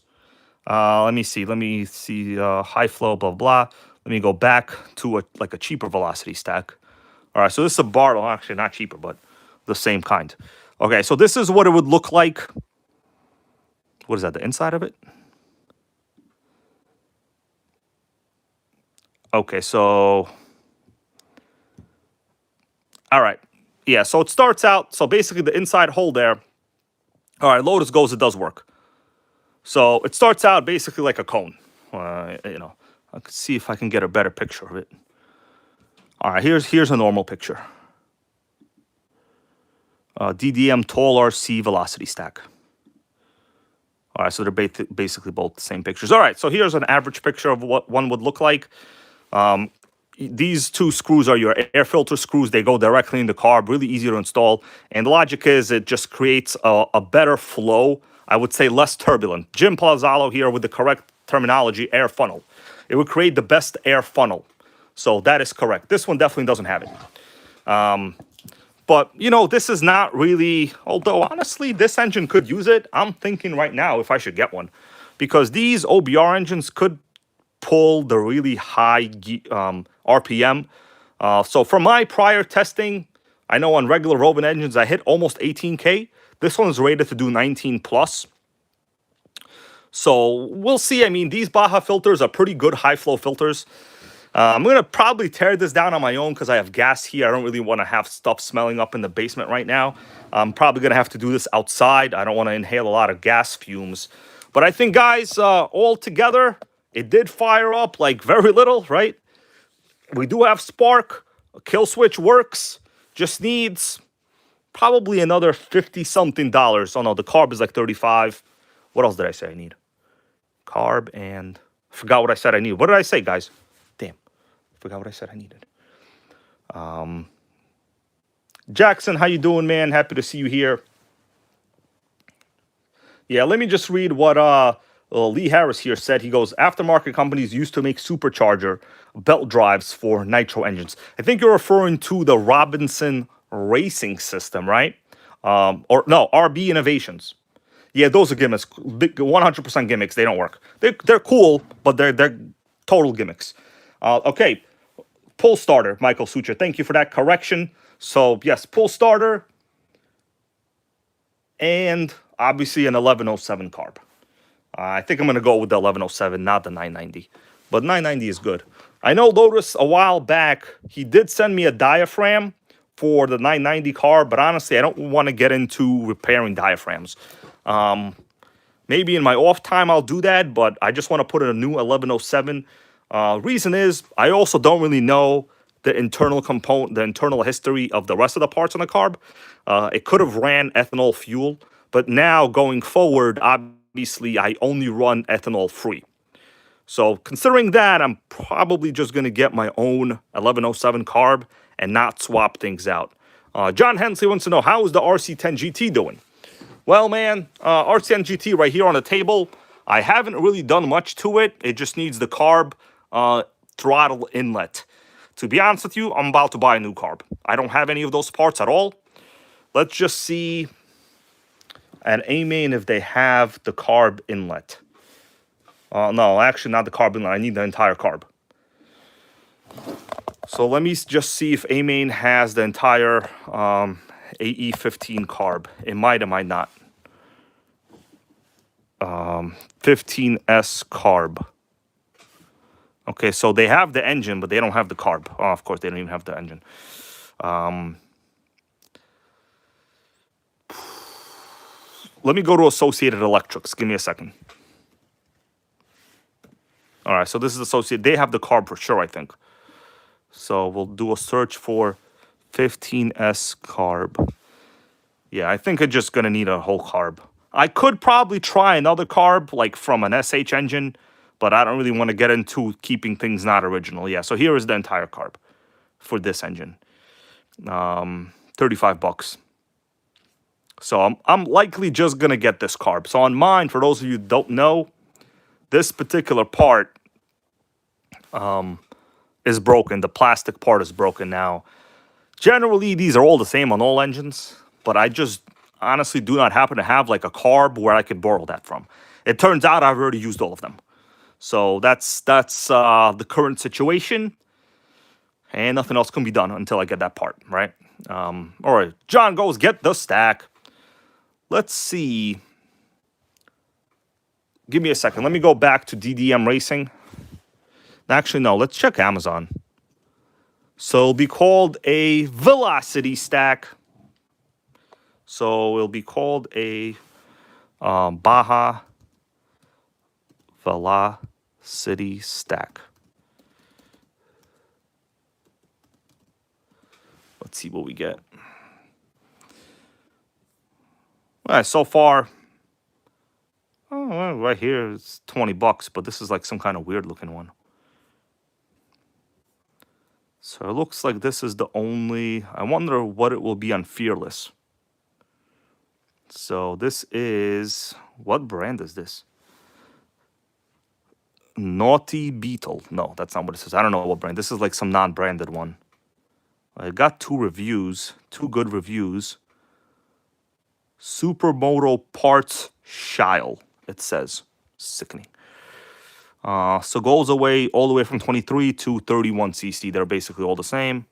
Let me see. High flow, blah, blah. Let me go back to a cheaper velocity stack. All right, so this is a bar. Well, actually, not cheaper, but the same kind. Okay, so this is what it would look like. What is that, the inside of it? Okay, so... All right. Yeah, so it starts out. So basically, the inside hole there. All right, load as goes, it does work. So it starts out basically like a cone. I can see if I can get a better picture of it. All right, here's a normal picture. DDM tall RC velocity stack. All right, so they're basically both the same pictures. All right, so here's an average picture of what one would look like. These two screws are your air filter screws. They go directly in the carb, really easy to install. And the logic is it just creates a better flow. I would say less turbulent. Jim Palazzolo here with the correct terminology, air funnel. It would create the best air funnel. So that is correct. This one definitely doesn't have it. But, this is not really, although honestly, this engine could use it. I'm thinking right now if I should get one. Because these OBR engines could pull the really high RPM. So for my prior testing, I know on regular Robin engines, I hit almost 18K. This one is rated to do 19 plus. So we'll see. I mean, these Baja filters are pretty good high flow filters. I'm going to probably tear this down on my own because I have gas here. I don't really want to have stuff smelling up in the basement right now. I'm probably going to have to do this outside. I don't want to inhale a lot of gas fumes. But I think, guys, all together, it did fire up like very little, right? We do have spark. A kill switch works. Just needs probably another $50-something. Oh, no, the carb is like 35. What else did I say I need? Carb and... I forgot what I said I need. What did I say, guys? Damn. I forgot what I said I needed. Jackson, how you doing, man? Happy to see you here. Yeah, let me just read what Lee Harris here said. He goes, aftermarket companies used to make supercharger belt drives for nitro engines. I think you're referring to the Robinson Racing System, right? Or no, RB Innovations. Yeah, those are gimmicks. 100% gimmicks. They don't work. They're cool, but they're total gimmicks. Okay, pull starter, Michael Sucha. Thank you for that correction. So yes, pull starter, and obviously an 1107 carb. I think I'm going to go with the 1107, not the 990. But 990 is good. I know Lotus a while back, he did send me a diaphragm for the 990 carb, but honestly, I don't want to get into repairing diaphragms. Maybe in my off time I'll do that, but I just want to put in a new 1107. Reason is, I also don't really know the internal component, the internal history of the rest of the parts on the carb. It could have ran ethanol fuel, but now going forward, obviously, I only run ethanol free. So considering that, I'm probably just going to get my own 1107 carb and not swap things out. John Hensley wants to know, how is the RC10 GT doing? Well, man, RCN GT right here on the table. I haven't really done much to it. It just needs the carb throttle inlet. To be honest with you, I'm about to buy a new carb. I don't have any of those parts at all. Let's just see at A-Main if they have the carb inlet. No, actually not the carb inlet. I need the entire carb. So let me just see if A-Main has the entire AE15 carb. It might not. 15S carb. Okay, so they have the engine, but they don't have the carb. Oh, of course, they don't even have the engine. Let me go to Associated Electrics. Give me a second. All right, so this is Associated. They have the carb for sure, I think. So we'll do a search for 15S carb. Yeah, I think it's just going to need a whole carb. I could probably try another carb, like from an SH engine, but I don't really want to get into keeping things not original. Yeah, so here is the entire carb for this engine. 35 bucks. So I'm likely just going to get this carb. So on mine, for those of you who don't know, this particular part is broken. The plastic part is broken now. Generally, these are all the same on all engines, but I just honestly do not happen to have like a carb where I could borrow that from. It turns out I've already used all of them. So that's the current situation, and nothing else can be done until I get that part, right? All right, John goes get the stack. Let's see. Give me a second. Let me go back to DDM Racing. Actually, no. Let's check Amazon. So it'll be called a Velocity stack. So it'll be called a Baja Velocity stack. Let's see what we get. All right, so far, well, right here it's 20 bucks, but this is like some kind of weird looking one. So it looks like this is the only. I wonder what it will be on Fearless. So this is, what brand is this? Naughty Beetle. No, that's not what it says. I don't know what brand. This is like some non-branded one. I got 2 reviews, 2 good reviews. Supermoto Parts Shile, it says. Sickening. So goes away all the way from 23 to 31 cc. They're basically all the same.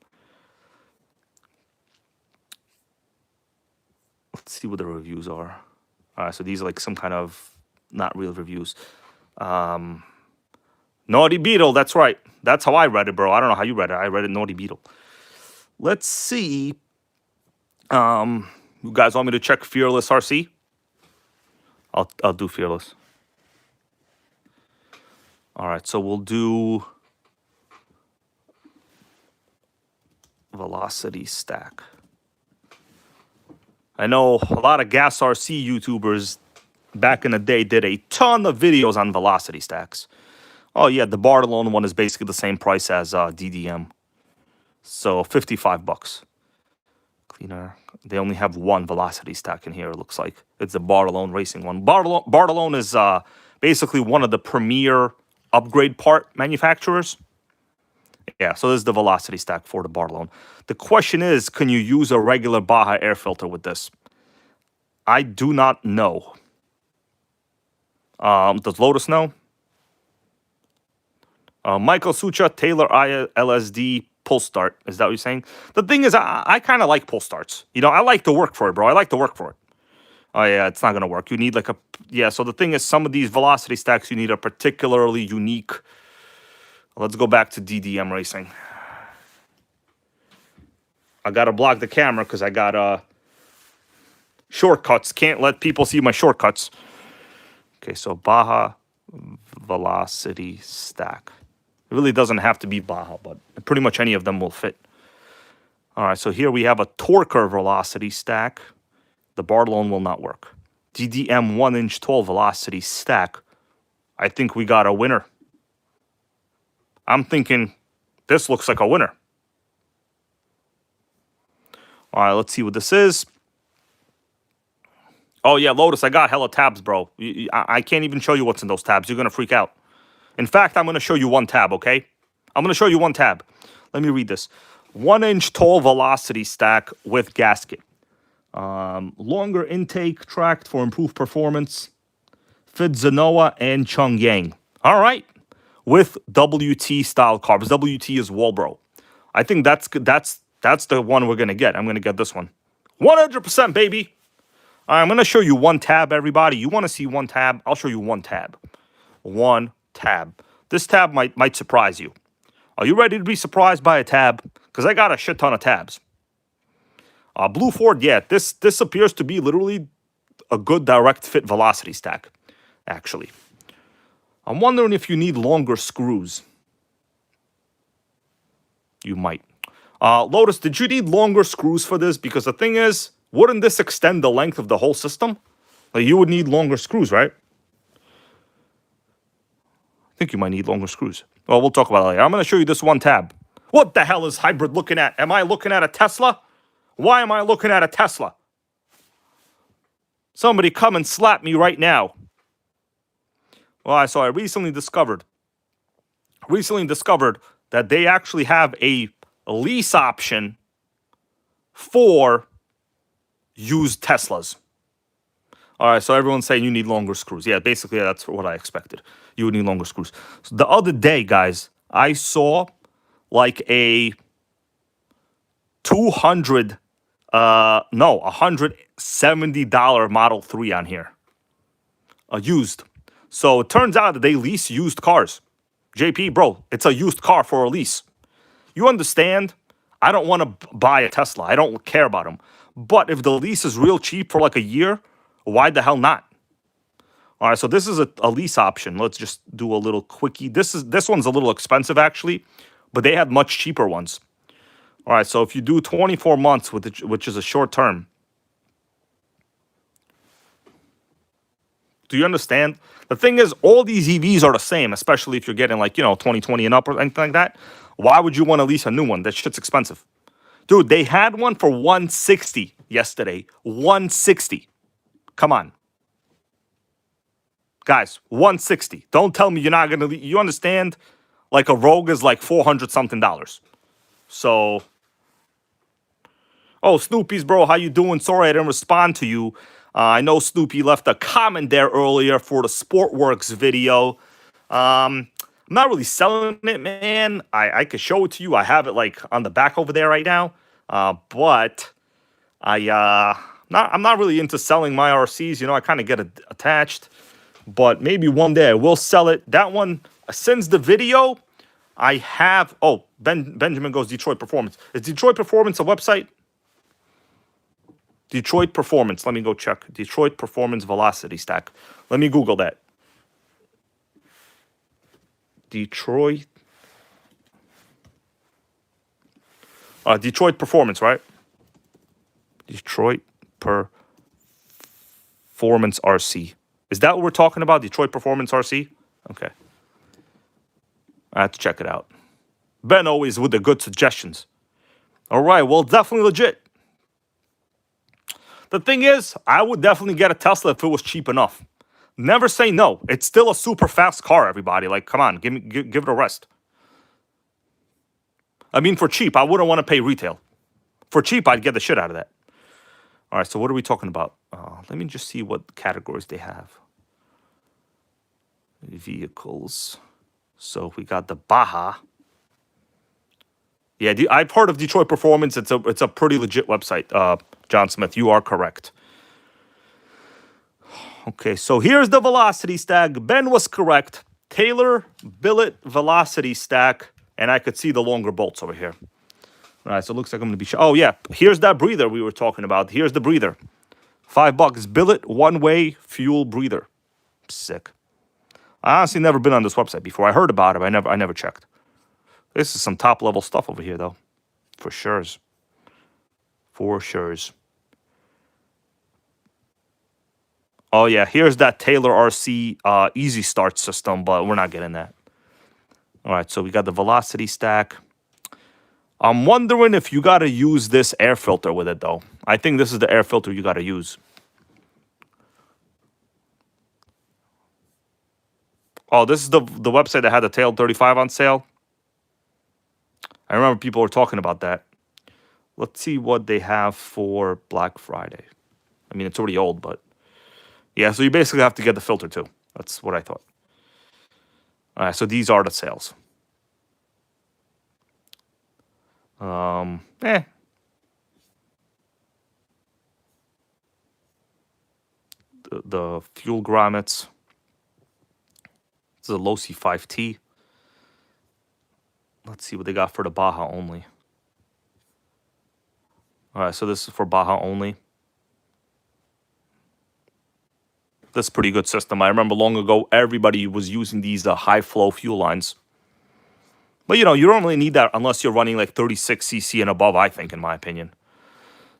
Let's see what the reviews are. All right, so these are like some kind of not real reviews. Naughty Beetle, that's right. That's how I read it, bro. I don't know how you read it. I read it Naughty Beetle. Let's see. You guys want me to check Fearless RC? I'll do Fearless. All right, so we'll do Velocity stack. I know a lot of gas RC YouTubers back in the day did a ton of videos on Velocity stacks. Oh yeah, the Bartolone one is basically the same price as DDM. So 55 bucks. Cleaner. They only have one Velocity stack in here, it looks like. It's the Bartolone Racing one. Bartolone is basically one of the premier upgrade part manufacturers. Yeah, so this is the Velocity stack for the Bartolone. The question is, can you use a regular Baja air filter with this? I do not know. Does Lotus know? Michael Sucha, Taylor LSD, pull start. Is that what you're saying? The thing is, I kind of like pull starts. You know, I like to work for it, bro. I like to work for it. Oh, yeah, it's not going to work. You need like a... Yeah, so the thing is, some of these Velocity stacks, you need a particularly unique... Let's go back to DDM Racing. I got to block the camera because I got shortcuts. Can't let people see my shortcuts. Okay, so Baja Velocity stack. It really doesn't have to be Baja, but pretty much any of them will fit. All right, so here we have a Torker Velocity stack. The Bartolone will not work. DDM 1-inch tall Velocity stack. I think we got a winner. I'm thinking this looks like a winner. All right, let's see what this is. Oh, yeah, Lotus, I got hella tabs, bro. I can't even show you what's in those tabs. You're going to freak out. In fact, I'm going to show you one tab, okay? I'm going to show you one tab. Let me read this. 1-inch tall velocity stack with gasket. Longer intake tract for improved performance. Fit Zenoa and Chung Yang. All right. With WT style carbs. WT is Walbro. I think that's the one we're going to get. I'm going to get this one. 100%, baby. All right, I'm going to show you one tab, everybody. You want to see one tab? I'll show you one tab. One tab. This tab might surprise you. Are you ready to be surprised by a tab? Because I got a shit ton of tabs. Blue Ford, yeah, this appears to be literally a good direct fit velocity stack, actually. I'm wondering if you need longer screws. You might. Lotus, did you need longer screws for this? Because the thing is, wouldn't this extend the length of the whole system? Like, you would need longer screws, right? I think you might need longer screws. Well, we'll talk about it later. I'm going to show you this one tab. What the hell is Hybrid looking at? Am I looking at a Tesla? Why am I looking at a Tesla? Somebody come and slap me right now. Well, I recently discovered that they actually have a lease option for used Teslas. All right, so everyone's saying you need longer screws. Yeah, basically that's what I expected. You would need longer screws. So the other day, guys, I saw like a $170 Model 3 on here. Used. So it turns out that they lease used cars. JP, bro, it's a used car for a lease. You understand? I don't want to buy a Tesla. I don't care about them. But if the lease is real cheap for like a year, why the hell not? All right, so this is a lease option. Let's just do a little quickie. This one's a little expensive, actually, but they have much cheaper ones. All right, so if you do 24 months, which is a short term, do you understand? The thing is, all these EVs are the same, especially if you're getting like, 2020 and up or anything like that. Why would you want to lease a new one? That shit's expensive. Dude, they had one for $160 yesterday. $160. Come on. Guys, $160. Don't tell me you're not going to lease. You understand? Like a Rogue is like $400 something. So, oh, Snoopy's, bro, how you doing? Sorry I didn't respond to you. I know Snoopy left a comment there earlier for the Sportworks video. I'm not really selling it, man. I could show it to you. I have it like on the back over there right now. But I'm not really into selling my RCs. I kind of get attached. But maybe one day I will sell it. That one, since the video, I have... Oh, Benjamin goes Detroit Performance. Is Detroit Performance a website? Detroit Performance. Let me go check. Detroit Performance Velocity Stack. Let me Google that. Detroit Performance, right? Detroit Performance RC. Is that what we're talking about? Detroit Performance RC? Okay. I have to check it out. Ben always with the good suggestions. All right, well, definitely legit. The thing is, I would definitely get a Tesla if it was cheap enough. Never say no. It's still a super fast car, everybody. Like, come on, give it a rest. I mean, for cheap, I wouldn't want to pay retail. For cheap, I'd get the shit out of that. All right, so what are we talking about? Let me just see what categories they have. Vehicles. So we got the Baja. Yeah, I've heard of Detroit Performance. It's a pretty legit website. John Smith, you are correct. Okay, so here's the velocity stack. Ben was correct. Taylor billet velocity stack, and I could see the longer bolts over here. All right, so it looks like I'm going to be... Oh, yeah, here's that breather we were talking about. Here's the breather. $5. Billet one-way fuel breather. Sick. I honestly never been on this website before. I heard about it, but I never checked. This is some top-level stuff over here, though. For sure. For sure. Oh, yeah, here's that Taylor RC Easy Start system, but we're not getting that. All right, so we got the velocity stack. I'm wondering if you got to use this air filter with it, though. I think this is the air filter you got to use. Oh, this is the website that had the Tail 35 on sale. I remember people were talking about that. Let's see what they have for Black Friday. I mean, it's already old, but yeah, so you basically have to get the filter too. That's what I thought. All right, so these are the sales. The fuel grommets. This is a low C5T. Let's see what they got for the Baja only. All right, so this is for Baja only. This is a pretty good system. I remember long ago, everybody was using these high flow fuel lines. But, you know, you don't really need that unless you're running like 36cc and above, I think, in my opinion.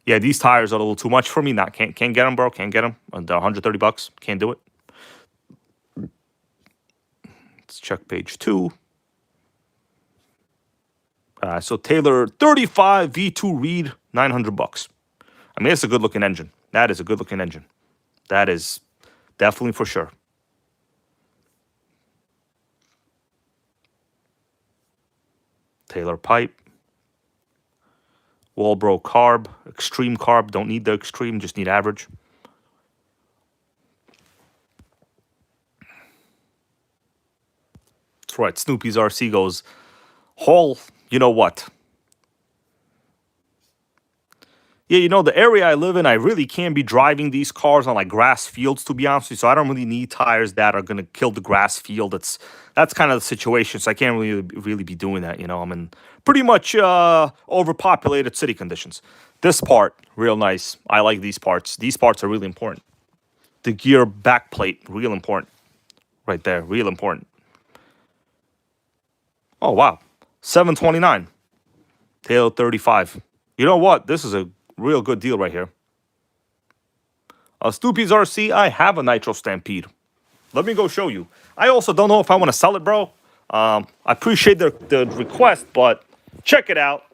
Yeah, these tires are a little too much for me. Can't get them, bro. Can't get them. They're 130 bucks. Can't do it. Let's check page 2. So Taylor 35 V2 Reed, 900 bucks. I mean, it's a good looking engine. That is a good looking engine. That is definitely for sure. Taylor pipe. Walbro carb. Extreme carb. Don't need the extreme, just need average. That's right. Snoopy's RC goes, Hall, you know what? Yeah, you know, the area I live in, I really can't be driving these cars on like grass fields, to be honest with you. So I don't really need tires that are going to kill the grass field. That's kind of the situation. So I can't really be doing that. You know, I'm in pretty much overpopulated city conditions. This part, real nice. I like these parts. These parts are really important. The gear back plate, real important. Right there, real important. Oh, wow. 729. Tail 35. You know what? This is a real good deal right here. Stoopy's RC, I have a Nitro Stampede. Let me go show you. I also don't know if I want to sell it, bro. I appreciate the request, but check it out.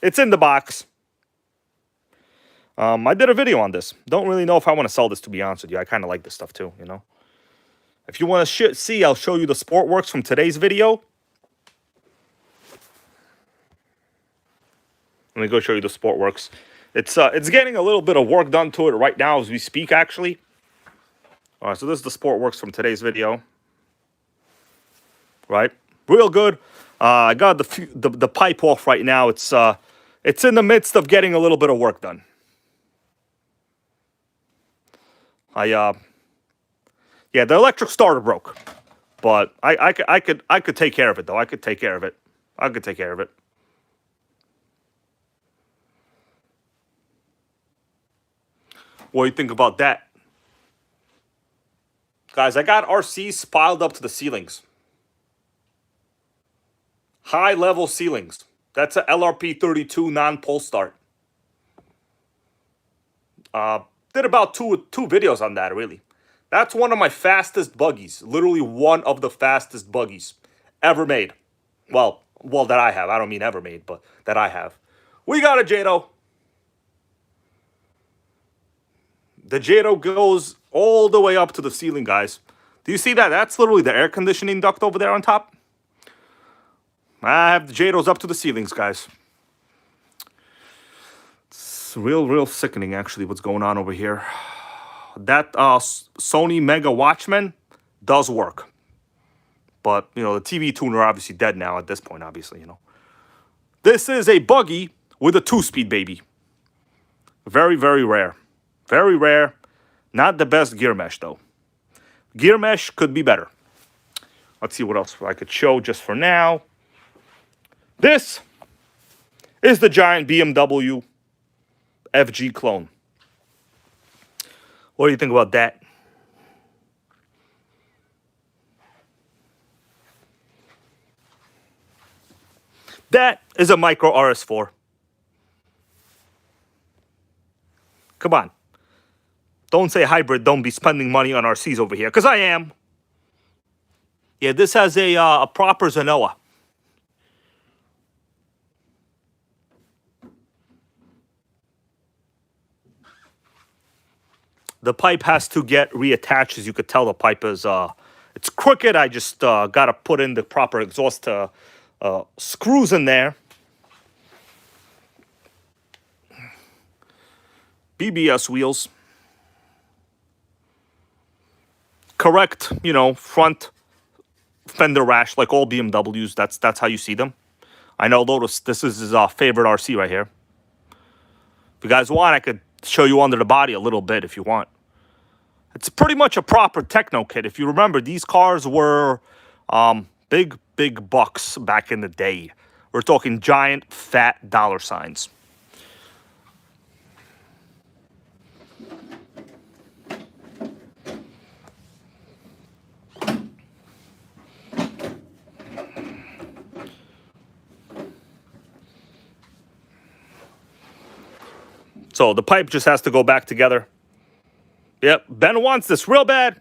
It's in the box. I did a video on this. Don't really know if I want to sell this, to be honest with you. I kind of like this stuff too, you know. If you want to see, I'll show you the Sportworks from today's video. Let me go show you the Sportworks. It's getting a little bit of work done to it right now as we speak, actually. All right, so this is the Sportworks from today's video. Right, real good. I got the pipe off right now. It's in the midst of getting a little bit of work done. Yeah, the electric starter broke, but I could take care of it though. I could take care of it. What do you think about that? Guys, I got RCs piled up to the ceilings. High level ceilings. That's a LRP 32 non-pull start. Did about two videos on that, really. That's one of my fastest buggies. Literally one of the fastest buggies ever made. Well, that I have. I don't mean ever made, but that I have. We got a Jado. The Jado goes all the way up to the ceiling, guys. Do you see that? That's literally the air conditioning duct over there on top. I have the Jados up to the ceilings, guys. It's real sickening, actually, what's going on over here. That Sony Mega Watchman does work. But, you know, the TV tuner obviously dead now at this point, obviously, you know. This is a buggy with a 2-speed, baby. Very, very rare. Very rare. Not the best gear mesh, though. Gear mesh could be better. Let's see what else I could show just for now. This is the giant BMW FG clone. What do you think about that? That is a micro RS4. Come on. Don't say hybrid, don't be spending money on RCs over here, because I am. Yeah, this has a proper Zenoa. The pipe has to get reattached. As you could tell, the pipe is It's crooked. I just got to put in the proper exhaust screws in there. BBS wheels. Correct, you know, front fender rash like all BMWs. That's how you see them. I know Lotus, this is his favorite RC right here. If you guys want, I could show you under the body a little bit if you want. It's pretty much a proper techno kit. If you remember, these cars were big bucks back in the day. We're talking giant, fat dollar signs. So the pipe just has to go back together. Yep, Ben wants this real bad.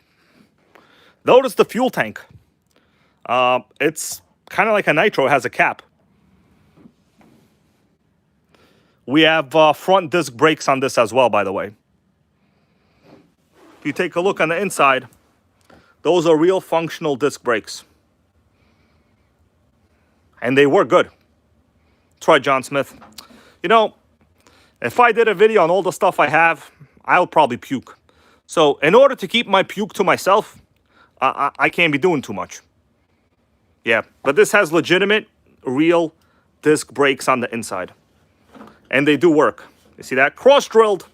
Notice the fuel tank. It's kind of like a Nitro. It has a cap. We have front disc brakes on this as well, by the way. If you take a look on the inside, those are real functional disc brakes. And they work good. That's right, John Smith. You know, if I did a video on all the stuff I have, I'll probably puke. So in order to keep my puke to myself, I can't be doing too much. Yeah, but this has legitimate, real disc brakes on the inside. And they do work. You see that? Cross-drilled.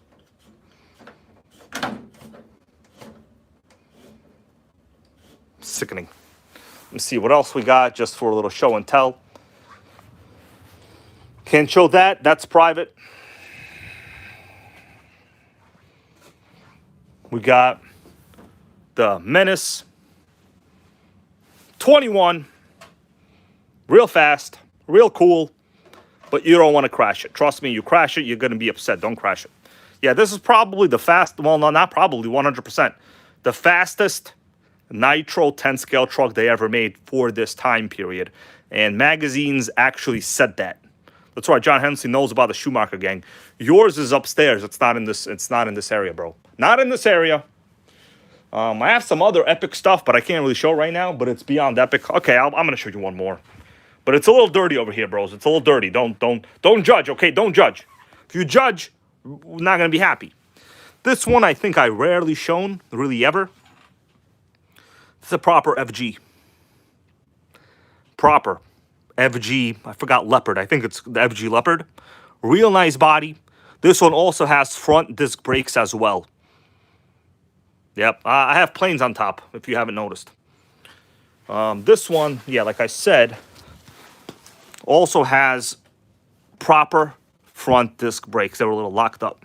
Sickening. Let's see what else we got just for a little show and tell. Can't show that. That's private. We got the Menace 21. Real fast, real cool, but you don't want to crash it. Trust me, you crash it, you're going to be upset. Don't crash it. Yeah, this is probably the well, no, not probably, 100%. The fastest Nitro 10 scale truck they ever made for this time period. And magazines actually said that. That's why John Hensley knows about the Schumacher gang. Yours is upstairs. It's not in this area, bro. Not in this area. I have some other epic stuff, but I can't really show right now. But it's beyond epic. Okay, I'm gonna show you one more. But it's a little dirty over here, bros. It's a little dirty. Don't judge. Okay, don't judge. If you judge, we're not gonna be happy. This one I think I rarely shown, really ever. It's a proper FG. Proper FG. I forgot Leopard. I think it's the FG Leopard. Real nice body. This one also has front disc brakes as well. Yep, I have planes on top, if you haven't noticed. This one, yeah, like I said, also has proper front disc brakes. They were a little locked up.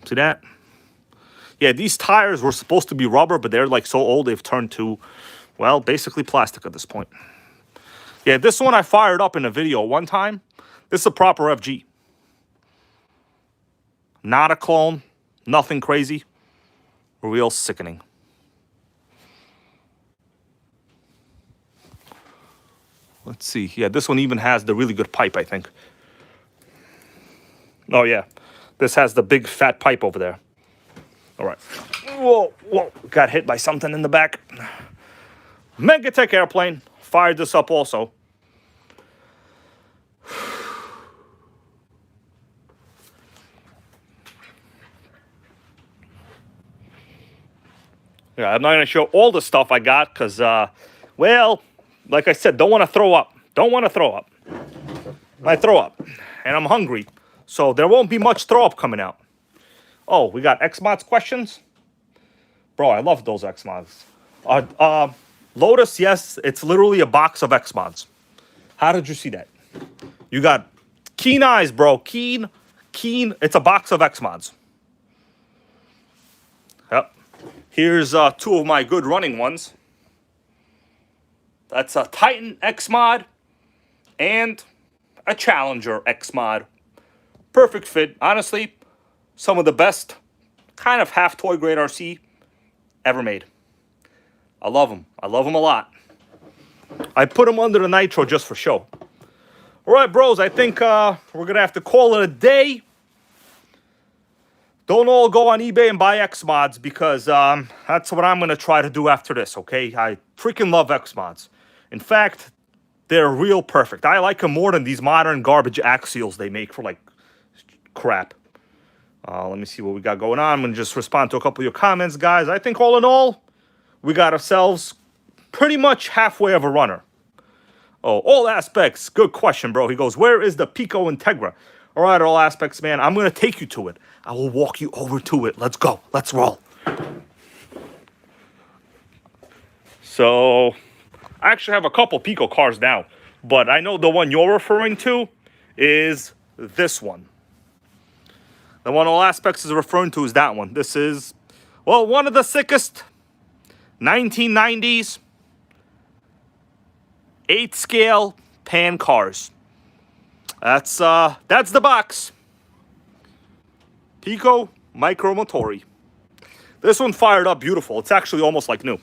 See that? Yeah, these tires were supposed to be rubber, but they're like so old they've turned to, well, basically plastic at this point. Yeah, this one I fired up in a video one time. This is a proper FG. Not a clone, nothing crazy. Real sickening. Let's see. Yeah, this one even has the really good pipe, I think. Oh, yeah. This has the big fat pipe over there. All right. Whoa, whoa. Got hit by something in the back. Megatech airplane. Fired this up also. Yeah, I'm not going to show all the stuff I got because, well, like I said, don't want to throw up. Don't want to throw up. I throw up, and I'm hungry, so there won't be much throw up coming out. Oh, we got X-Mods questions? Bro, I love those X-Mods. Lotus, yes, it's literally a box of X-Mods. How did you see that? You got keen eyes, bro. Keen. It's a box of X-Mods. Yep. Here's two of my good running ones. That's a Titan X-Mod and a Challenger X-Mod. Perfect fit. Honestly, some of the best kind of half toy grade RC ever made. I love them. I love them a lot. I put them under the Nitro just for show. All right, bros. I think we're going to have to call it a day. don't all go on eBay and buy X mods because that's what I'm gonna try to do after this. Okay, I freaking love X mods. In fact, they're real perfect. I like them more than these modern garbage axials they make for like crap. Let me see what we got going on. I'm gonna just respond to a couple of your comments, guys. I think all in all, we got ourselves pretty much halfway of a runner. Oh, all aspects. Good question, bro. He goes, where is the Pico Integra? All right, all aspects, man. I'm going to take you to it. I will walk you over to it. Let's go. Let's roll. So, I actually have a couple Pico cars now. But I know the one you're referring to is this one. The one all aspects is referring to is that one. This is, well, one of the sickest 1990s 8 scale pan cars. That's the box. Pico Micro Motori. This one fired up beautiful. It's actually almost like new.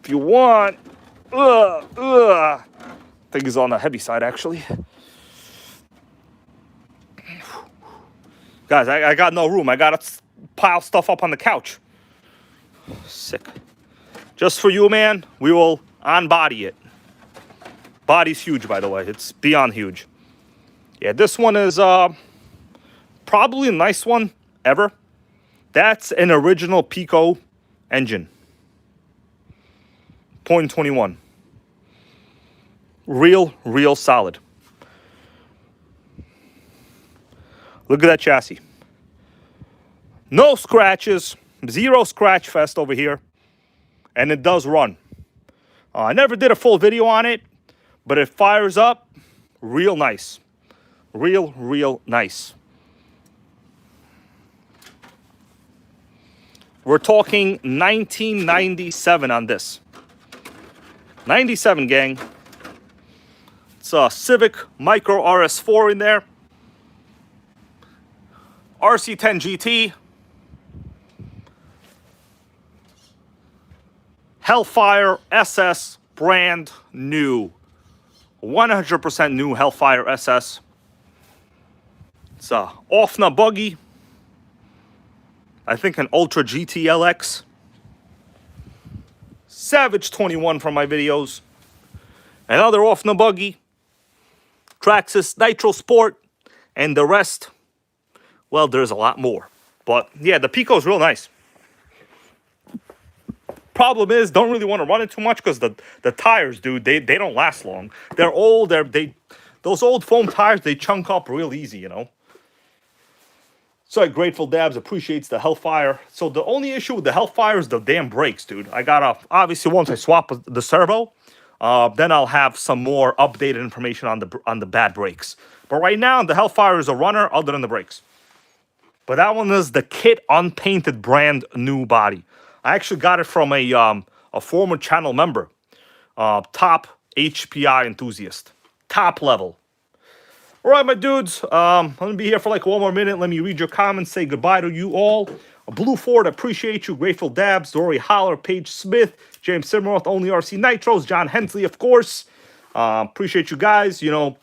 If you want, I think he's on the heavy side actually. Guys, I got no room. I gotta pile stuff up on the couch. Sick. Just for you, man, we will on-body it. Body's huge, by the way. It's beyond huge. Yeah, this one is probably the nice one ever. That's an original Pico engine. 0.21. Real solid. Look at that chassis. No scratches. Zero scratch fest over here. And it does run. I never did a full video on it, but it fires up real nice. Real nice. We're talking 1997 on this. 97, gang. It's a Civic Micro RS4 in there. RC10 GT. Hellfire SS, brand new. 100% new Hellfire SS. It's a Offna buggy. I think an Ultra GT LX. Savage 21 from my videos. Another Offna buggy. Traxxas Nitro Sport. And the rest, well, there's a lot more. But yeah, the Pico's real nice. Problem is, don't really want to run it too much because the tires, dude, they don't last long. They're old. Those old foam tires, they chunk up real easy, you know. So Grateful Dabs appreciates the Hellfire. So the only issue with the Hellfire is the damn brakes, dude. I gotta, obviously, once I swap the servo, then I'll have some more updated information on the bad brakes. But right now, the Hellfire is a runner other than the brakes. But that one is the kit unpainted brand new body. I actually got it from a former channel member, top HPI enthusiast, top level. All right, my dudes, I'm going to be here for like one more minute. Let me read your comments, say goodbye to you all. Blue Ford, appreciate you. Grateful Dabs, Dory Holler, Paige Smith, James Simroth, Only RC Nitros, John Hensley, of course. Appreciate you guys. You know,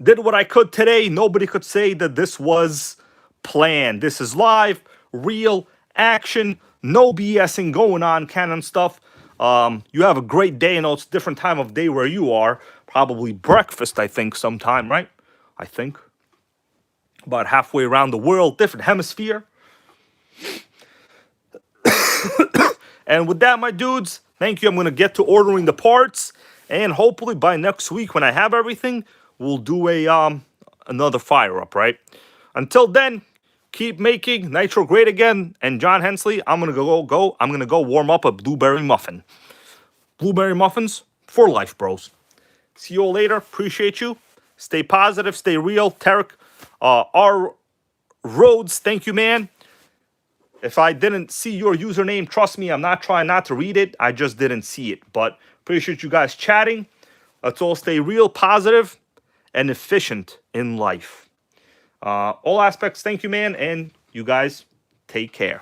did what I could today. Nobody could say that this was planned. This is live, real action. No BSing going on, Canon stuff. You have a great day. I know it's a different time of day where you are. Probably breakfast, I think, sometime, right? I think. About halfway around the world, different hemisphere. And with that, my dudes, thank you. I'm going to get to ordering the parts. And hopefully by next week, when I have everything, we'll do another fire up, right? Until then, keep making Nitro great again. And John Hensley, I'm gonna go warm up a blueberry muffin. Blueberry muffins for life, bros. See you all later. Appreciate you. Stay positive. Stay real. Tarek, R. Rhodes, thank you, man. If I didn't see your username, trust me, I'm not trying not to read it. I just didn't see it. But appreciate you guys chatting. Let's all stay real, positive, and efficient in life. All aspects, thank you, man, and you guys take care.